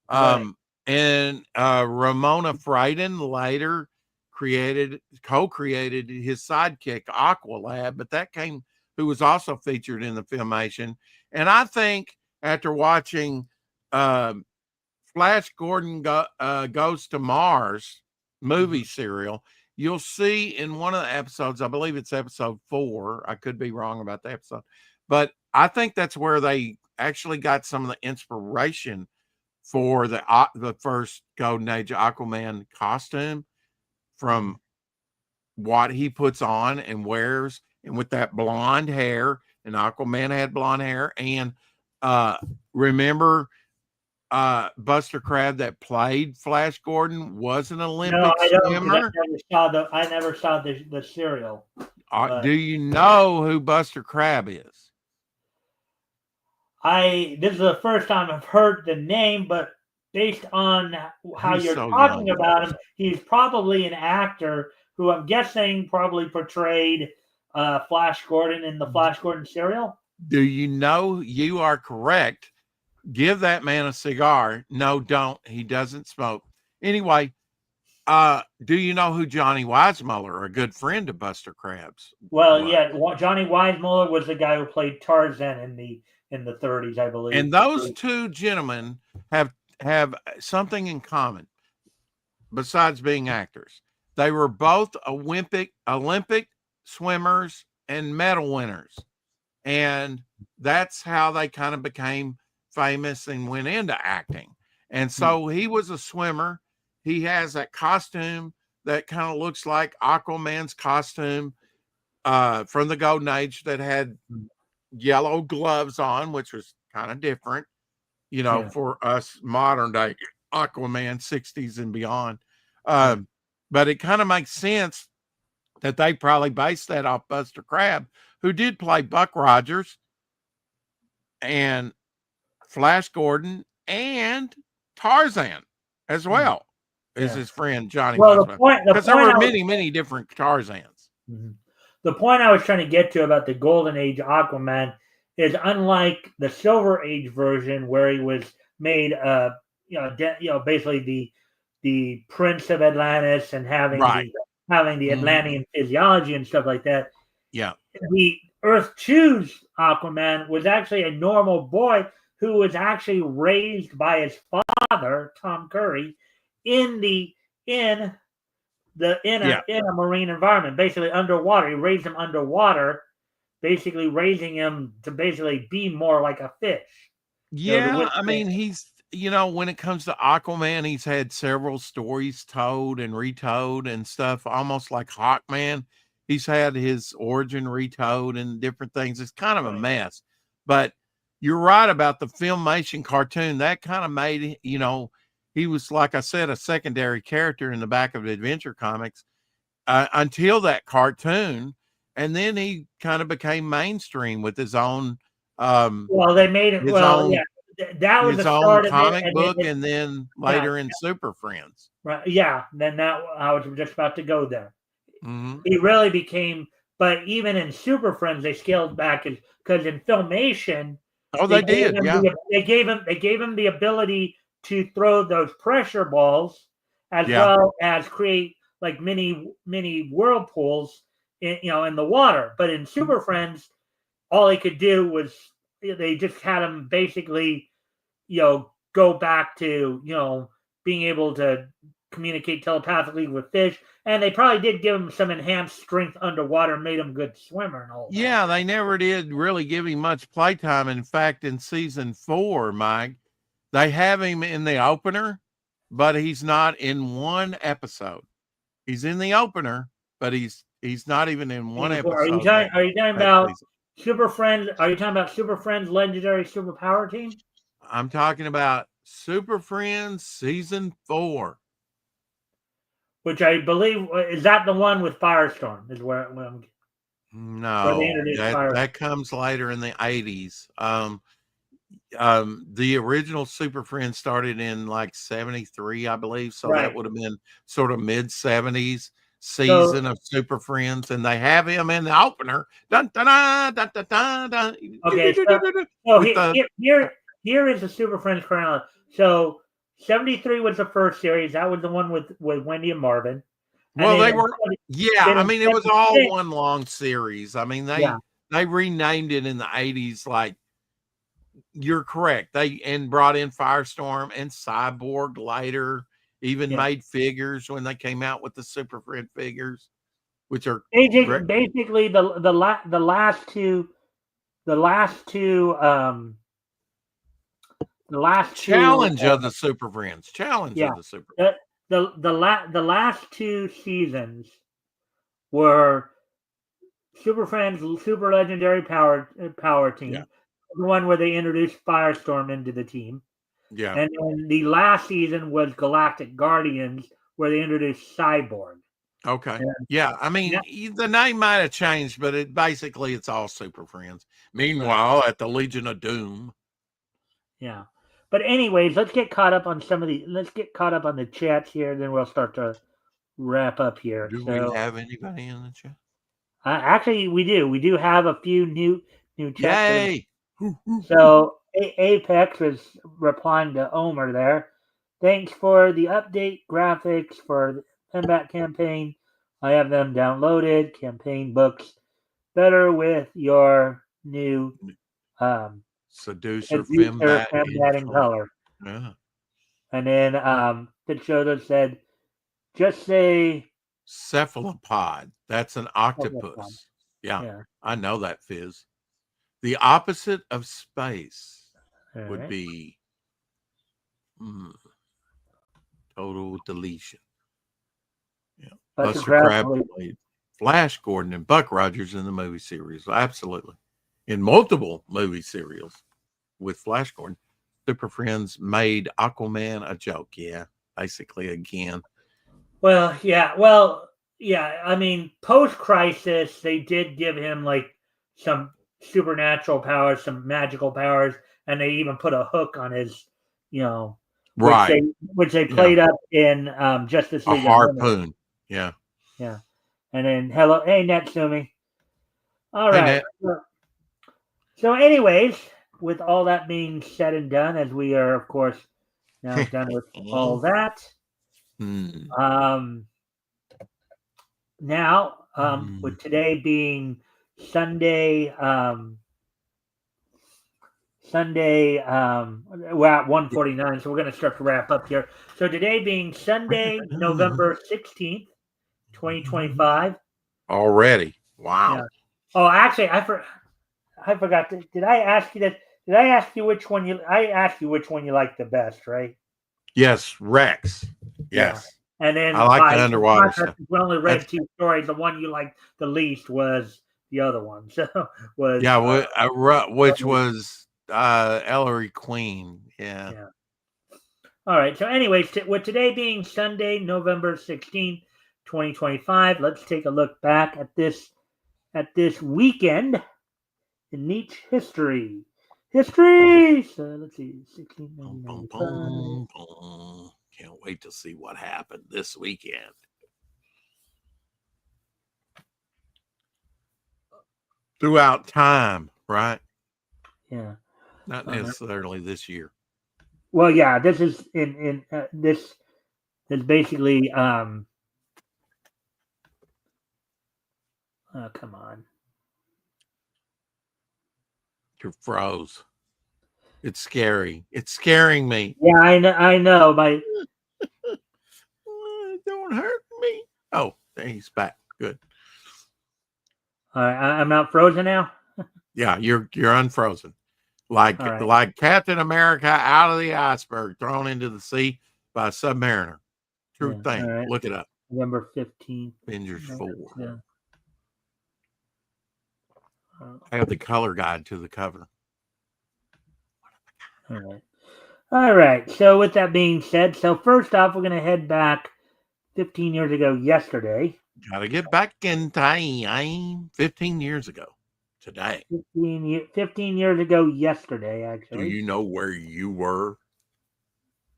right. And Ramona Frieden later co-created his sidekick Aqualad, but who was also featured in the Filmation. And I think after watching um Flash Gordon Goes to Mars movie Mhm. serial, you'll see in one of the episodes, I believe it's episode 4. I could be wrong about the episode, but I think that's where they actually got some of the inspiration for the first Golden Age Aquaman costume Mhm. from what he puts on and wears, and with that blonde hair. And Aquaman had blonde hair, and uh, remember Buster Crabbe that played Flash Gordon was an No, Olympic I don't because swimmer. I never saw the serial. Do But you know who Buster Crabbe is? this is the first time I've heard the name, but based on how He's you're so talking young. about him, he's probably an actor who I'm guessing probably portrayed Flash Gordon in the Flash Gordon serial. Do you know you are correct? Give that man a cigar. No, don't. He doesn't smoke. Anyway, do you know who Johnny Weissmuller, a good friend of Buster Crabbe's, Well, was? yeah, Johnny Weissmuller was the guy who played Tarzan in the 30s, I believe. And those two gentlemen have something in common besides being actors. They were both Olympic swimmers and medal winners. And that's how they kind of became famous and went into acting. And so he was a swimmer. He has that costume that kind of looks like Aquaman's costume from the Golden Age that had yellow gloves on, which was kind of different, Yeah. for us modern day Aquaman 60s and beyond. Yeah. But it kind of makes sense that they probably based that off Buster Crabbe, who did play Buck Rogers and Flash Gordon and Tarzan as well as Yeah. his friend Johnny Well, Weissmuller, the because there point were I was many, many different Tarzans. Mhm. The point I was trying to get to about the Golden Age Aquaman is unlike the Silver Age version where he was made basically the Prince of Atlantis and having Right. the Atlantean physiology and stuff like that. Yeah. The Earth 2's Aquaman was actually a normal boy who was actually raised by his father, Tom Curry, in a marine environment, basically underwater. He raised him underwater, basically raising him to basically be more like a fish. Yeah, I mean, he's when it comes to Aquaman, he's had several stories told and retold and stuff, almost like Hawkman. He's had his origin retold and different things. It's kind of a mess. But you're right about the Filmation cartoon. That kind of made, he was, like I said, a secondary character in the back of Adventure Comics until that cartoon. And then he kind of became mainstream with his own they made it. That was his the own start of comic it, book, and then later in Super Friends. Right? Yeah. Then that I was just about to go there. Mm-hmm. He really became, but even in Super Friends, they scaled back because in Filmation, they did. Yeah, they gave him the ability to throw those pressure balls as well as create like mini whirlpools in the water. But in Super Friends, all he could do was they just had him basically go back to being able to communicate telepathically with fish, and they probably did give him some enhanced strength underwater, made him a good swimmer and all that. Yeah, they never did really give him much playtime. In fact, in season 4, Mike, they have him in the opener, but he's not in one episode. He's in the opener, but he's not even in one episode. Are you talking about Super Friends? Are you talking about Super Friends Legendary Superpower Team? I'm talking about Super Friends season 4. Which I believe is that the one with Firestorm is where I'm. No, that comes later in the 80s. The original Super Friends started in like 73, I believe. So that would have been sort of mid 70s season of Super Friends, and they have him in the opener. Dun, dun, dun, dun, dun, dun, dun. Okay, here is the Super Friends chronology. So 73 was the first series. That was the one with Wendy and Marvin. Well, they were, I mean, it was all one long series. I mean, they renamed it in the 80s. Like, you're correct. They brought in Firestorm and Cyborg later, even made figures when they came out with the Super Friend figures, which are basically the last two challenge of the Super Friends. Challenge of the Super Friends. The last two seasons were Super Friends Super Legendary Power Team. Yeah. The one where they introduced Firestorm into the team. Yeah. And then the last season was Galactic Guardians, where they introduced Cyborg. Okay. Yeah. I mean, the name might have changed, but it's all Super Friends. Meanwhile, at the Legion of Doom. Yeah. But anyways, let's get caught up on the chats here, then we'll start to wrap up here. Do we have anybody in the chat? Actually, we do. We do have a few new chats. Yay! So Apex was replying to Omer there. Thanks for the update graphics for the Combat campaign. I have them downloaded. Campaign books better with your new Seducer Fembat in color. Yeah. And then Pitchoda said, just say cephalopod. That's an octopus. Yeah, I know that, Fizz. The opposite of space would be total deletion. Yeah. Buster Crabblade, Flash Gordon, and Buck Rogers in the movie series. Absolutely. In multiple movie serials with Flash Gordon. Super Friends made Aquaman a joke. Yeah, basically again. Well, yeah. I mean, post-crisis, they did give him like some supernatural powers, some magical powers, and they even put a hook on his, which they played up in Justice League. A harpoon. Yeah. Yeah. And then hey Natsumi. All right. So anyways, with all that being said and done, as we are of course Now done with all that. Now, with today being Sunday, we're at 1:49, so we're going to start to wrap up here. So today being Sunday, November 16th, 2025. Already. Wow. Yeah. Oh, actually, I forgot. Did I ask you that? Did I ask you which one I asked you which one you like the best, right? Yes, Rex. Yes. Yeah. And then I like the underwater stuff. We only read two stories. The one you liked the least was the other one. So was which was Ellery Queen. Yeah. All right. So, anyways, with today being Sunday, November 16th, 2025, let's take a look back at this weekend in Nietzsche history. So let's see, 1695. Can't wait to see what happened this weekend. Throughout time, right? Yeah. Not necessarily this year. Well, yeah, this is this is basically come on. You're froze. It's scary. It's scaring me. Yeah, I know. Don't hurt me. Oh, he's back. Good. All right, I'm not frozen now. Yeah, you're unfrozen. Like Captain America out of the iceberg, thrown into the sea by a submariner. True thing. Right. Look it up. November 15th. Avengers 4. Yeah. I have the color guide to the cover. All right. So with that being said, so first off, we're going to head back 15 years ago yesterday. Got to get back in time. 15 years ago today. 15 years ago yesterday, actually. Do you know where you were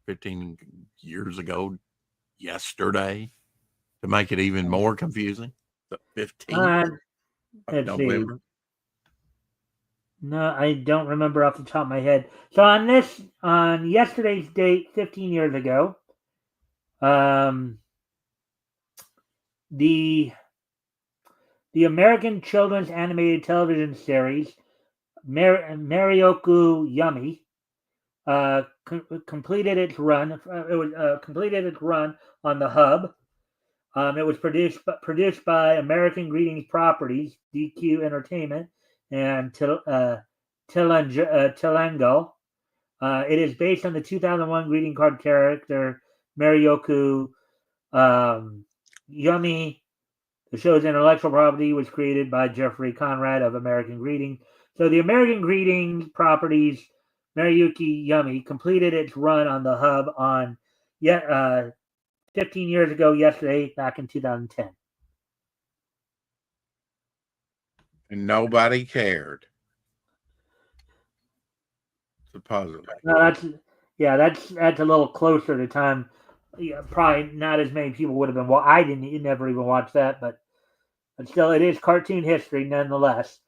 15 years ago yesterday to make it even more confusing? The 15th of November. See. No, I don't remember off the top of my head. So on yesterday's date, 15 years ago, the American children's animated television series Marioku Yummy completed its run. It was completed its run on the hub. It was produced by American Greetings Properties, DQ Entertainment, and Telengo. It is based on the 2001 greeting card character Marioku Yummy. The show's intellectual property was created by Jeffrey Conrad of American Greeting. So the American Greetings Properties Marioku Yummy completed its run on the hub on 15 years ago yesterday, back in 2010. And nobody cared. Supposedly. No, that's a little closer to time. Yeah, probably not as many people would have been. Well, I never even watched that, but still, it is cartoon history nonetheless.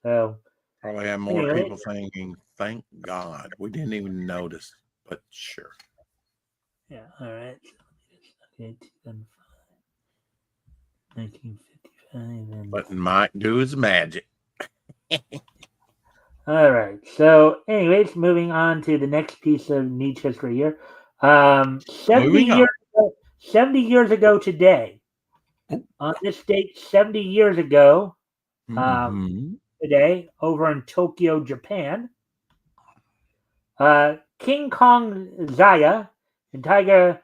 So probably have more people thinking, "Thank God we didn't even notice." But sure. Yeah. All right. Okay. 1955. But Mike do his magic. All right. So, anyways, moving on to the next piece of Nietzsche history here. 70 years ago today, on this date, 70 years ago today, over in Tokyo, Japan, King Kong Zaya and Tiger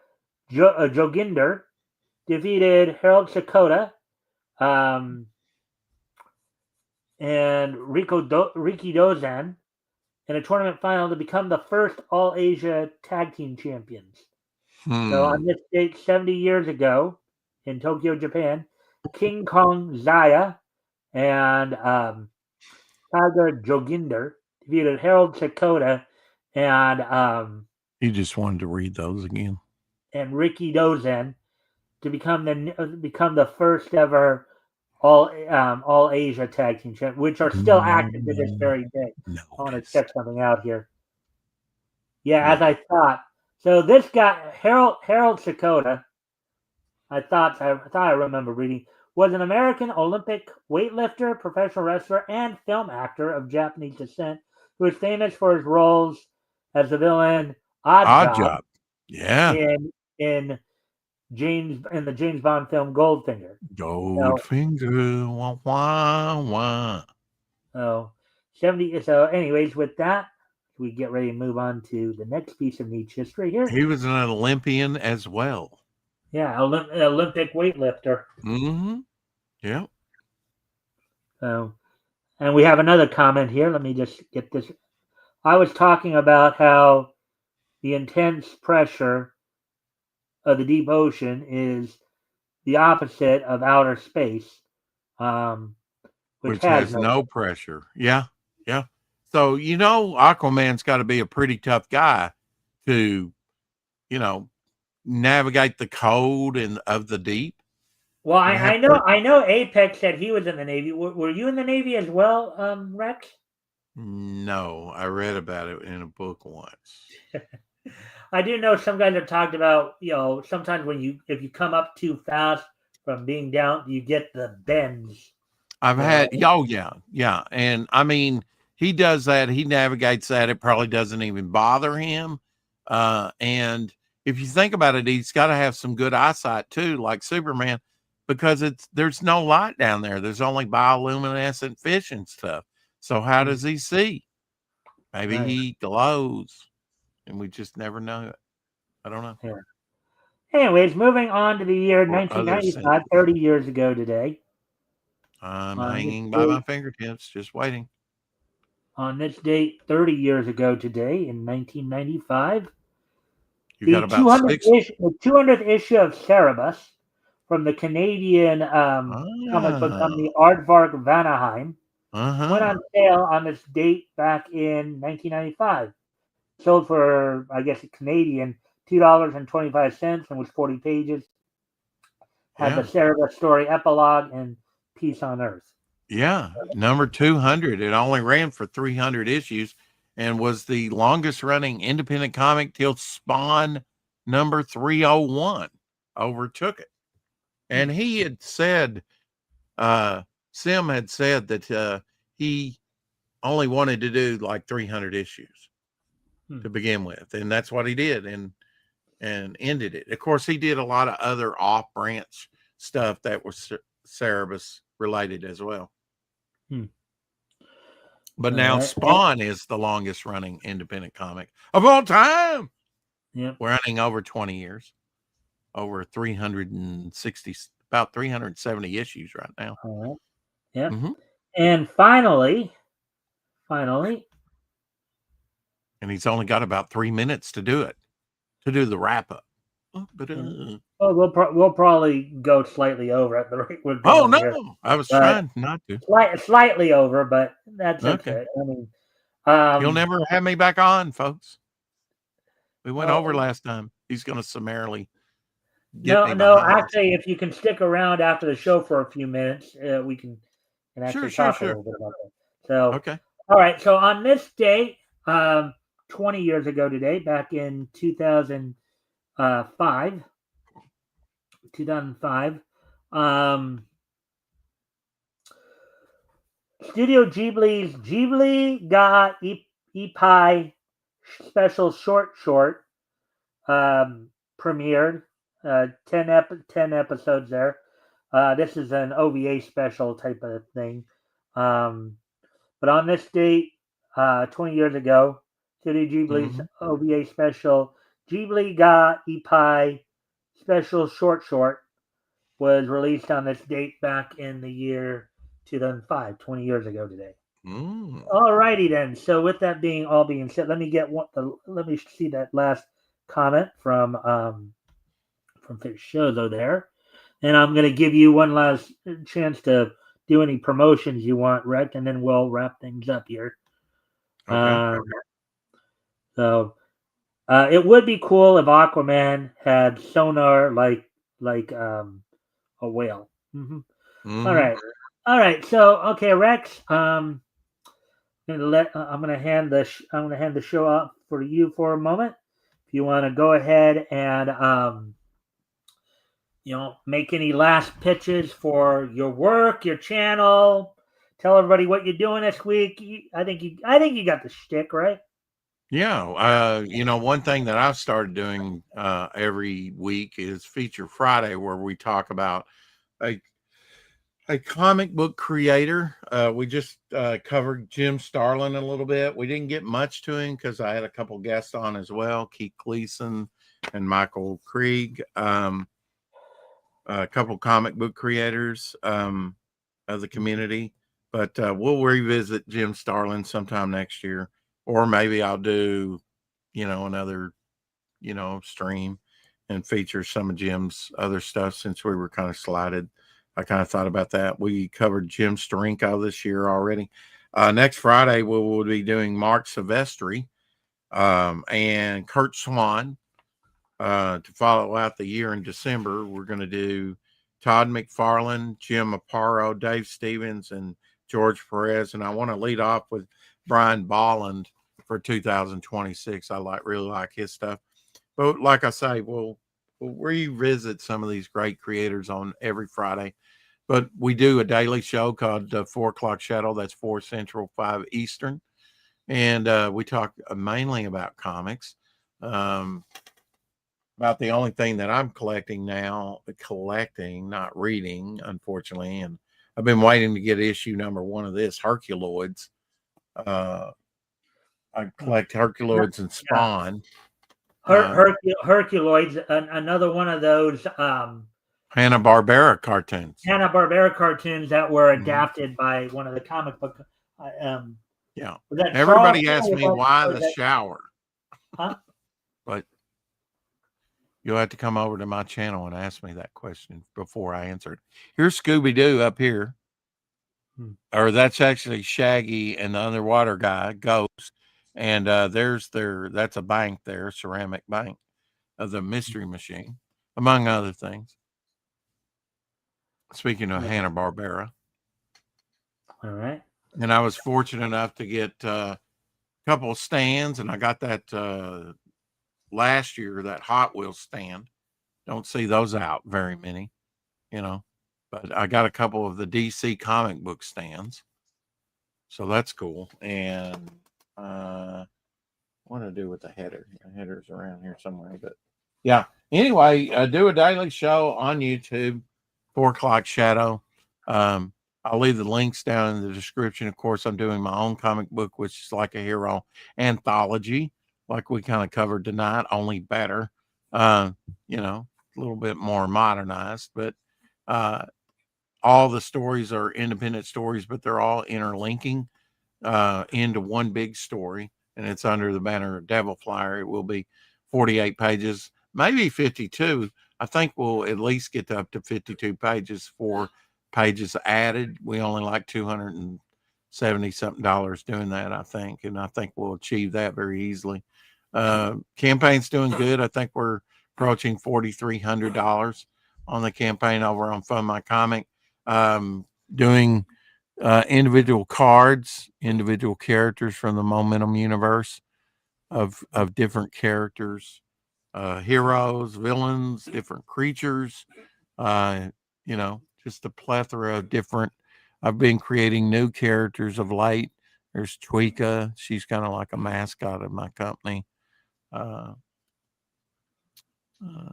Joginder defeated Harold Sakota and Riki Dozan in a tournament final to become the first All-Asia Tag Team Champions. So on this date, 70 years ago, in Tokyo, Japan, King Kong Zaya and Tiger Joginder defeated Harold Sakota and you just wanted to read those again. And Riki Dozan to become the first ever all Asia Tag Team Champions, which are still active to this very day. No, I want to check something out here. Yeah, as I thought. So this guy, Harold Shikoda, I remember reading, was an American Olympic weightlifter, professional wrestler, and film actor of Japanese descent who is famous for his roles as the villain Odd Odd Job Job. Yeah. in the James Bond film Goldfinger. Goldfinger. Wah, wah, wah. So 70. So, anyways, with that, we get ready to move on to the next piece of niche history here. He was an Olympian as well. Yeah, Olympic weightlifter. Mm-hmm. Yeah. So, and we have another comment here. Let me just get this. I was talking about how the intense pressure of the deep ocean is the opposite of outer space, which Which has has no. no pressure. Yeah. Yeah. So, Aquaman's got to be a pretty tough guy to, you know, navigate the cold and of the deep. Well, Gotta have I know. Apex said he was in the Navy. Were you in the Navy as well, Rex? No, I read about it in a book once. I do know some guys have talked about, sometimes if you come up too fast from being down, you get the bends. I've had, oh yeah. And I mean, he does that. He navigates that. It probably doesn't even bother him. And if you think about it, he's got to have some good eyesight too, like Superman, because there's no light down there. There's only bioluminescent fish and stuff. So how does he see? Maybe Right. he glows, and we just never know it. I don't know. Yeah. Anyways, moving on to the year Or other 1995, 30 years ago today. I'm On this hanging by my date, fingertips, just waiting. 30 years ago today, in 1995, You got the about 200th issue of Cerebus from the Canadian comic book Ah, company Aardvark Vanaheim went uh-huh. on sale on this date back in 1995. Sold for, I guess, a Canadian $2.25 and was 40 pages. Had the Yeah. Cerebus story epilogue and Peace on Earth. Yeah. Number 200. It only ran for 300 issues and was the longest running independent comic till Spawn number 301 overtook it. And he had said, Sim had said that he only wanted to do like 300 issues to begin with. And that's what he did and ended it. Of course, he did a lot of other off branch stuff that was Cerebus related as well. But now Right. Spawn is the longest running independent comic of all time. Yep. Running over 20 years, over 360, about 370 issues right now. All right. Yep. Mm-hmm. And finally, And he's only got about 3 minutes to do it, to do the wrap up. well, we'll probably go slightly over at the rate we're Oh, going no. here. I was But trying not to. slightly over, but that's okay. I mean, He'll never have me back on, folks. We went over well, last time. He's going to summarily get me no. behind this. Actually, if you can stick around after the show for a few minutes, we can actually talk a little bit about that. So, Okay. all right. So on this date, 20 years ago today, back in 2005, Studio Ghibli's Ghibli ga Ipai special short premiered. 10 episodes there. This is an OVA special type of thing. But on this date, 20 years ago, Studio Ghibli's OVA special Ghibli ga Ipai special short was released on this date back in the year 2005, 20 years ago today. All righty then. So with that being said, let me see that last comment from Shozo there, and I'm going to give you one last chance to do any promotions you want, Rick, and then we'll wrap things up here. Okay. So it would be cool if Aquaman had sonar like a whale. All right. So okay, Rex. I'm gonna hand the show up for you for a moment. If you want to go ahead and make any last pitches for your work, your channel. Tell everybody what you're doing this week. I think you got the shtick, right? Yeah. One thing that I've started doing every week is Feature Friday, where we talk about a a comic book creator. We just covered Jim Starlin a little bit. We didn't get much to him because I had a couple guests on as well, Keith Gleason and Michael Krieg, a couple comic book creators of the community. But we'll revisit Jim Starlin sometime next year, or maybe I'll do, another, stream and feature some of Jim's other stuff since we were kind of slided. I kind of thought about that. We covered Jim Steranko this year already. Next Friday, we will be doing Mark Silvestri and Kurt Swan. To follow out the year in December, we're going to do Todd McFarlane, Jim Aparo, Dave Stevens, and George Perez. And I want to lead off with Brian Bolland for 2026. I really like his stuff. But like I say, we'll revisit some of these great creators on every Friday. But we do a daily show called 4 o'clock Shadow. That's 4 Central, 5 Eastern. And we talk mainly about comics. About the only thing that I'm collecting now, not reading, unfortunately. And I've been waiting to get issue number 1 of this, Herculoids. I collect Herculoids and Spawn. Herculoids, another one of those Hanna-Barbera cartoons. Hanna-Barbera cartoons that were adapted by one of the comic book. Yeah. Everybody asks me why the shower. Huh? But you'll have to come over to my channel and ask me that question before I answer it. Here's Scooby-Doo up here. Or that's actually Shaggy and the underwater guy, Ghost. And that's a bank there, ceramic bank of the Mystery Machine, among other things. Speaking of Hanna-Barbera. All right. And I was fortunate enough to get a couple of stands, and I got that last year, that Hot Wheels stand. Don't see those out very many, but I got a couple of the DC comic book stands. So that's cool. And what do I do with the header? The header's around here somewhere. But yeah. Anyway, I do a daily show on YouTube, 4 o'clock Shadow. I'll leave the links down in the description. Of course, I'm doing my own comic book, which is like a hero anthology, like we kind of covered tonight, only better. A little bit more modernized, but all the stories are independent stories, but they're all interlinking into one big story, and it's under the banner of Devil Flyer. It will be 48 pages, maybe 52. I think we'll at least get up to 52 pages for pages added. We only like $270 something doing that, I think, and I think we'll achieve that very easily. Campaign's doing good. I think we're approaching $4,300 on the campaign over on Fund My Comic. Doing individual cards, individual characters from the Momentum universe of different characters, heroes, villains, different creatures, just a plethora of different. I've been creating new characters of late. There's Tweeka. She's kind of like a mascot of my company.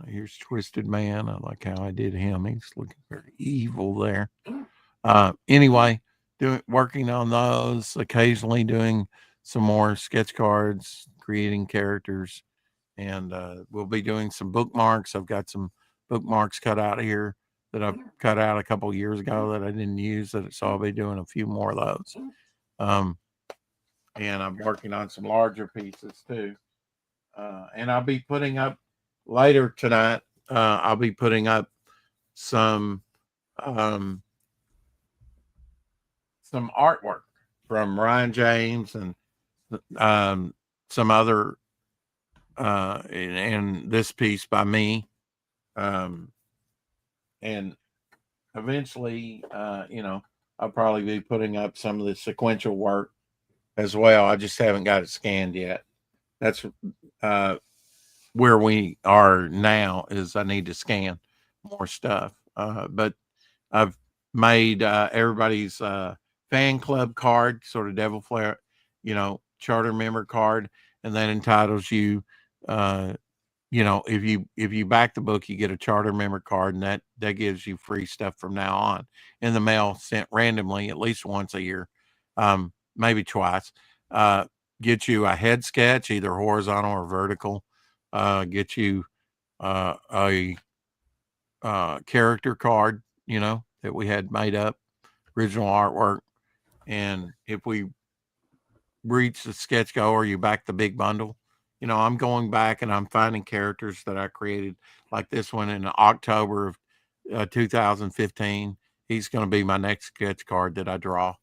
Here's Twisted Man. I like how I did him. He's looking very evil there. Anyway, working on those, occasionally doing some more sketch cards, creating characters, and we'll be doing some bookmarks. I've got some bookmarks cut out here that I've cut out a couple years ago that I didn't use, so I'll be doing a few more of those. And I'm working on some larger pieces too. And I'll be putting up later tonight. I'll be putting up some artwork from Ryan James and some other and this piece by me. And eventually, I'll probably be putting up some of the sequential work as well. I just haven't got it scanned yet. That's where we are now. Is I need to scan more stuff. But I've made everybody's fan club card, sort of Devil Flare, charter member card, and that entitles you. Uh, if you back the book, you get a charter member card, and that gives you free stuff from now on in the mail, sent randomly at least once a year, maybe twice. Uh, get you a head sketch, either horizontal or vertical. Get you a character card, that we had made up, original artwork. And if we reach the sketch goal or you back the big bundle, I'm going back and I'm finding characters that I created, like this one in October of 2015. He's going to be my next sketch card that I draw.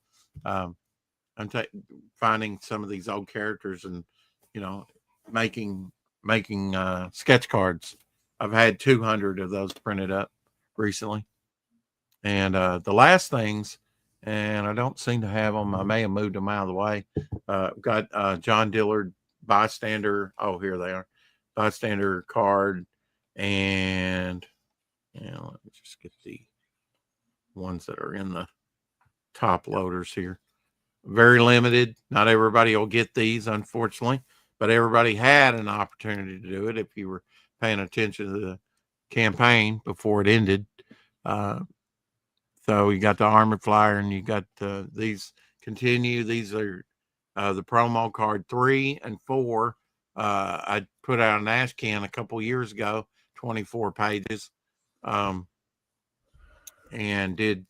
Um, I'm finding some of these old characters and, making sketch cards. I've had 200 of those printed up recently. And the last things, and I don't seem to have them. I may have moved them out of the way. Got John Dillard bystander. Oh, here they are. Bystander card. And let me just get the ones that are in the top loaders here. Very limited. Not everybody will get these, unfortunately, but everybody had an opportunity to do it if you were paying attention to the campaign before it ended. So you got the armored flyer, and you got these continue. These are the promo card 3 and 4. I put out an ash can a couple years ago, 24 pages, and did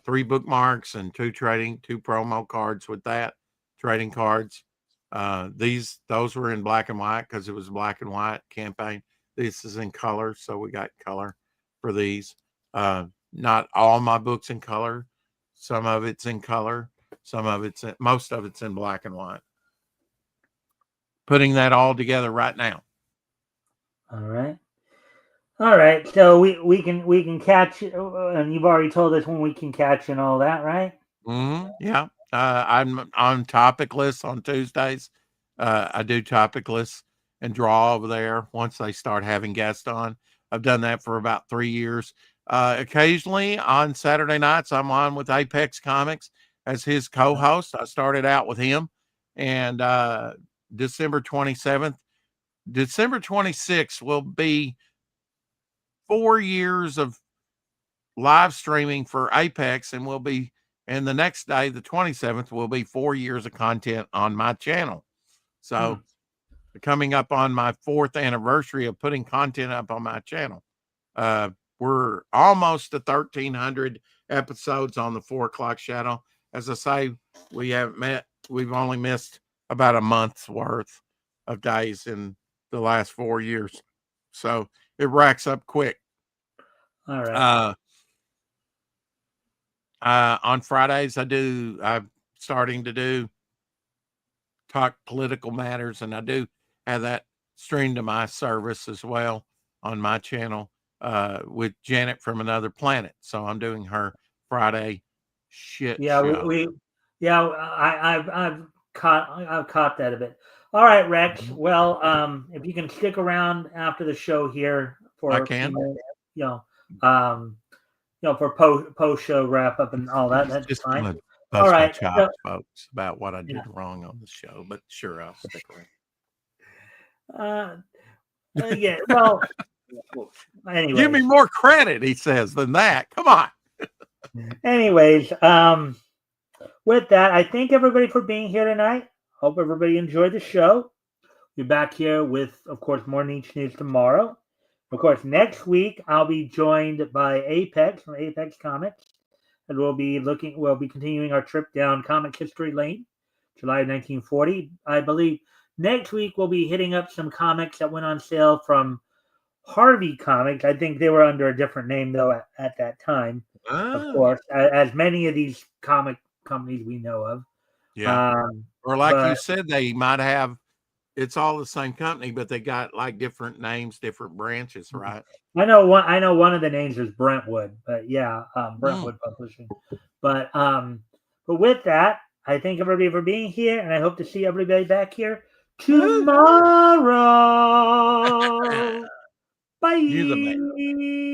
3 bookmarks and 2 promo cards with that, trading cards. Those were in black and white because it was a black and white campaign. This is in color, so we got color for these. Not all my books in color. Some of it's in color. Most of it's in black and white. Putting that all together right now. All right. So we can catch, and you've already told us when we can catch and all that, right? Mm-hmm. Yeah. I'm on topic lists on Tuesdays. I do topic lists and draw over there once they start having guests on. I've done that for about 3 years. Occasionally on Saturday nights, I'm on with Apex Comics as his co-host. I started out with him, and December 27th, December 26th will be 4 years of live streaming for Apex, and the next day, the 27th, will be 4 years of content on my channel. So coming up on my 4th anniversary of putting content up on my channel. We're almost to 1,300 episodes on the 4 o'clock shadow. As I say, we've only missed about a month's worth of days in the last 4 years. So it racks up quick. All right. On Fridays, I'm starting to do talk political matters, and I do have that streamed to my service as well on my channel. With Janet from Another Planet. So I'm doing her Friday shit show. I've caught that a bit. All right, Rex. Well, if you can stick around after the show here for I can. For post show wrap up and all that. That's just fine. All right, chops, folks, about what I did wrong on the show, but sure, I'll stick around. Yeah. Well. Anyways. Give me more credit, he says, than that. Come on. Anyways, with that, I thank everybody for being here tonight. Hope everybody enjoyed the show. We'll be back here with, of course, more Niche News tomorrow. Of course, next week I'll be joined by Apex from Apex Comics, and we'll be continuing our trip down comic history lane, July 1940. I believe next week we'll be hitting up some comics that went on sale from Harvey Comics. I think they were under a different name, though, at that time, of course, as many of these comic companies we know of. Yeah. Or like you said, they might have, it's all the same company, but they got like different names, different branches, right? I know one of the names is Brentwood, but yeah, Brentwood Publishing. But with that, I thank everybody for being here, and I hope to see everybody back here tomorrow. Bye. You're the man.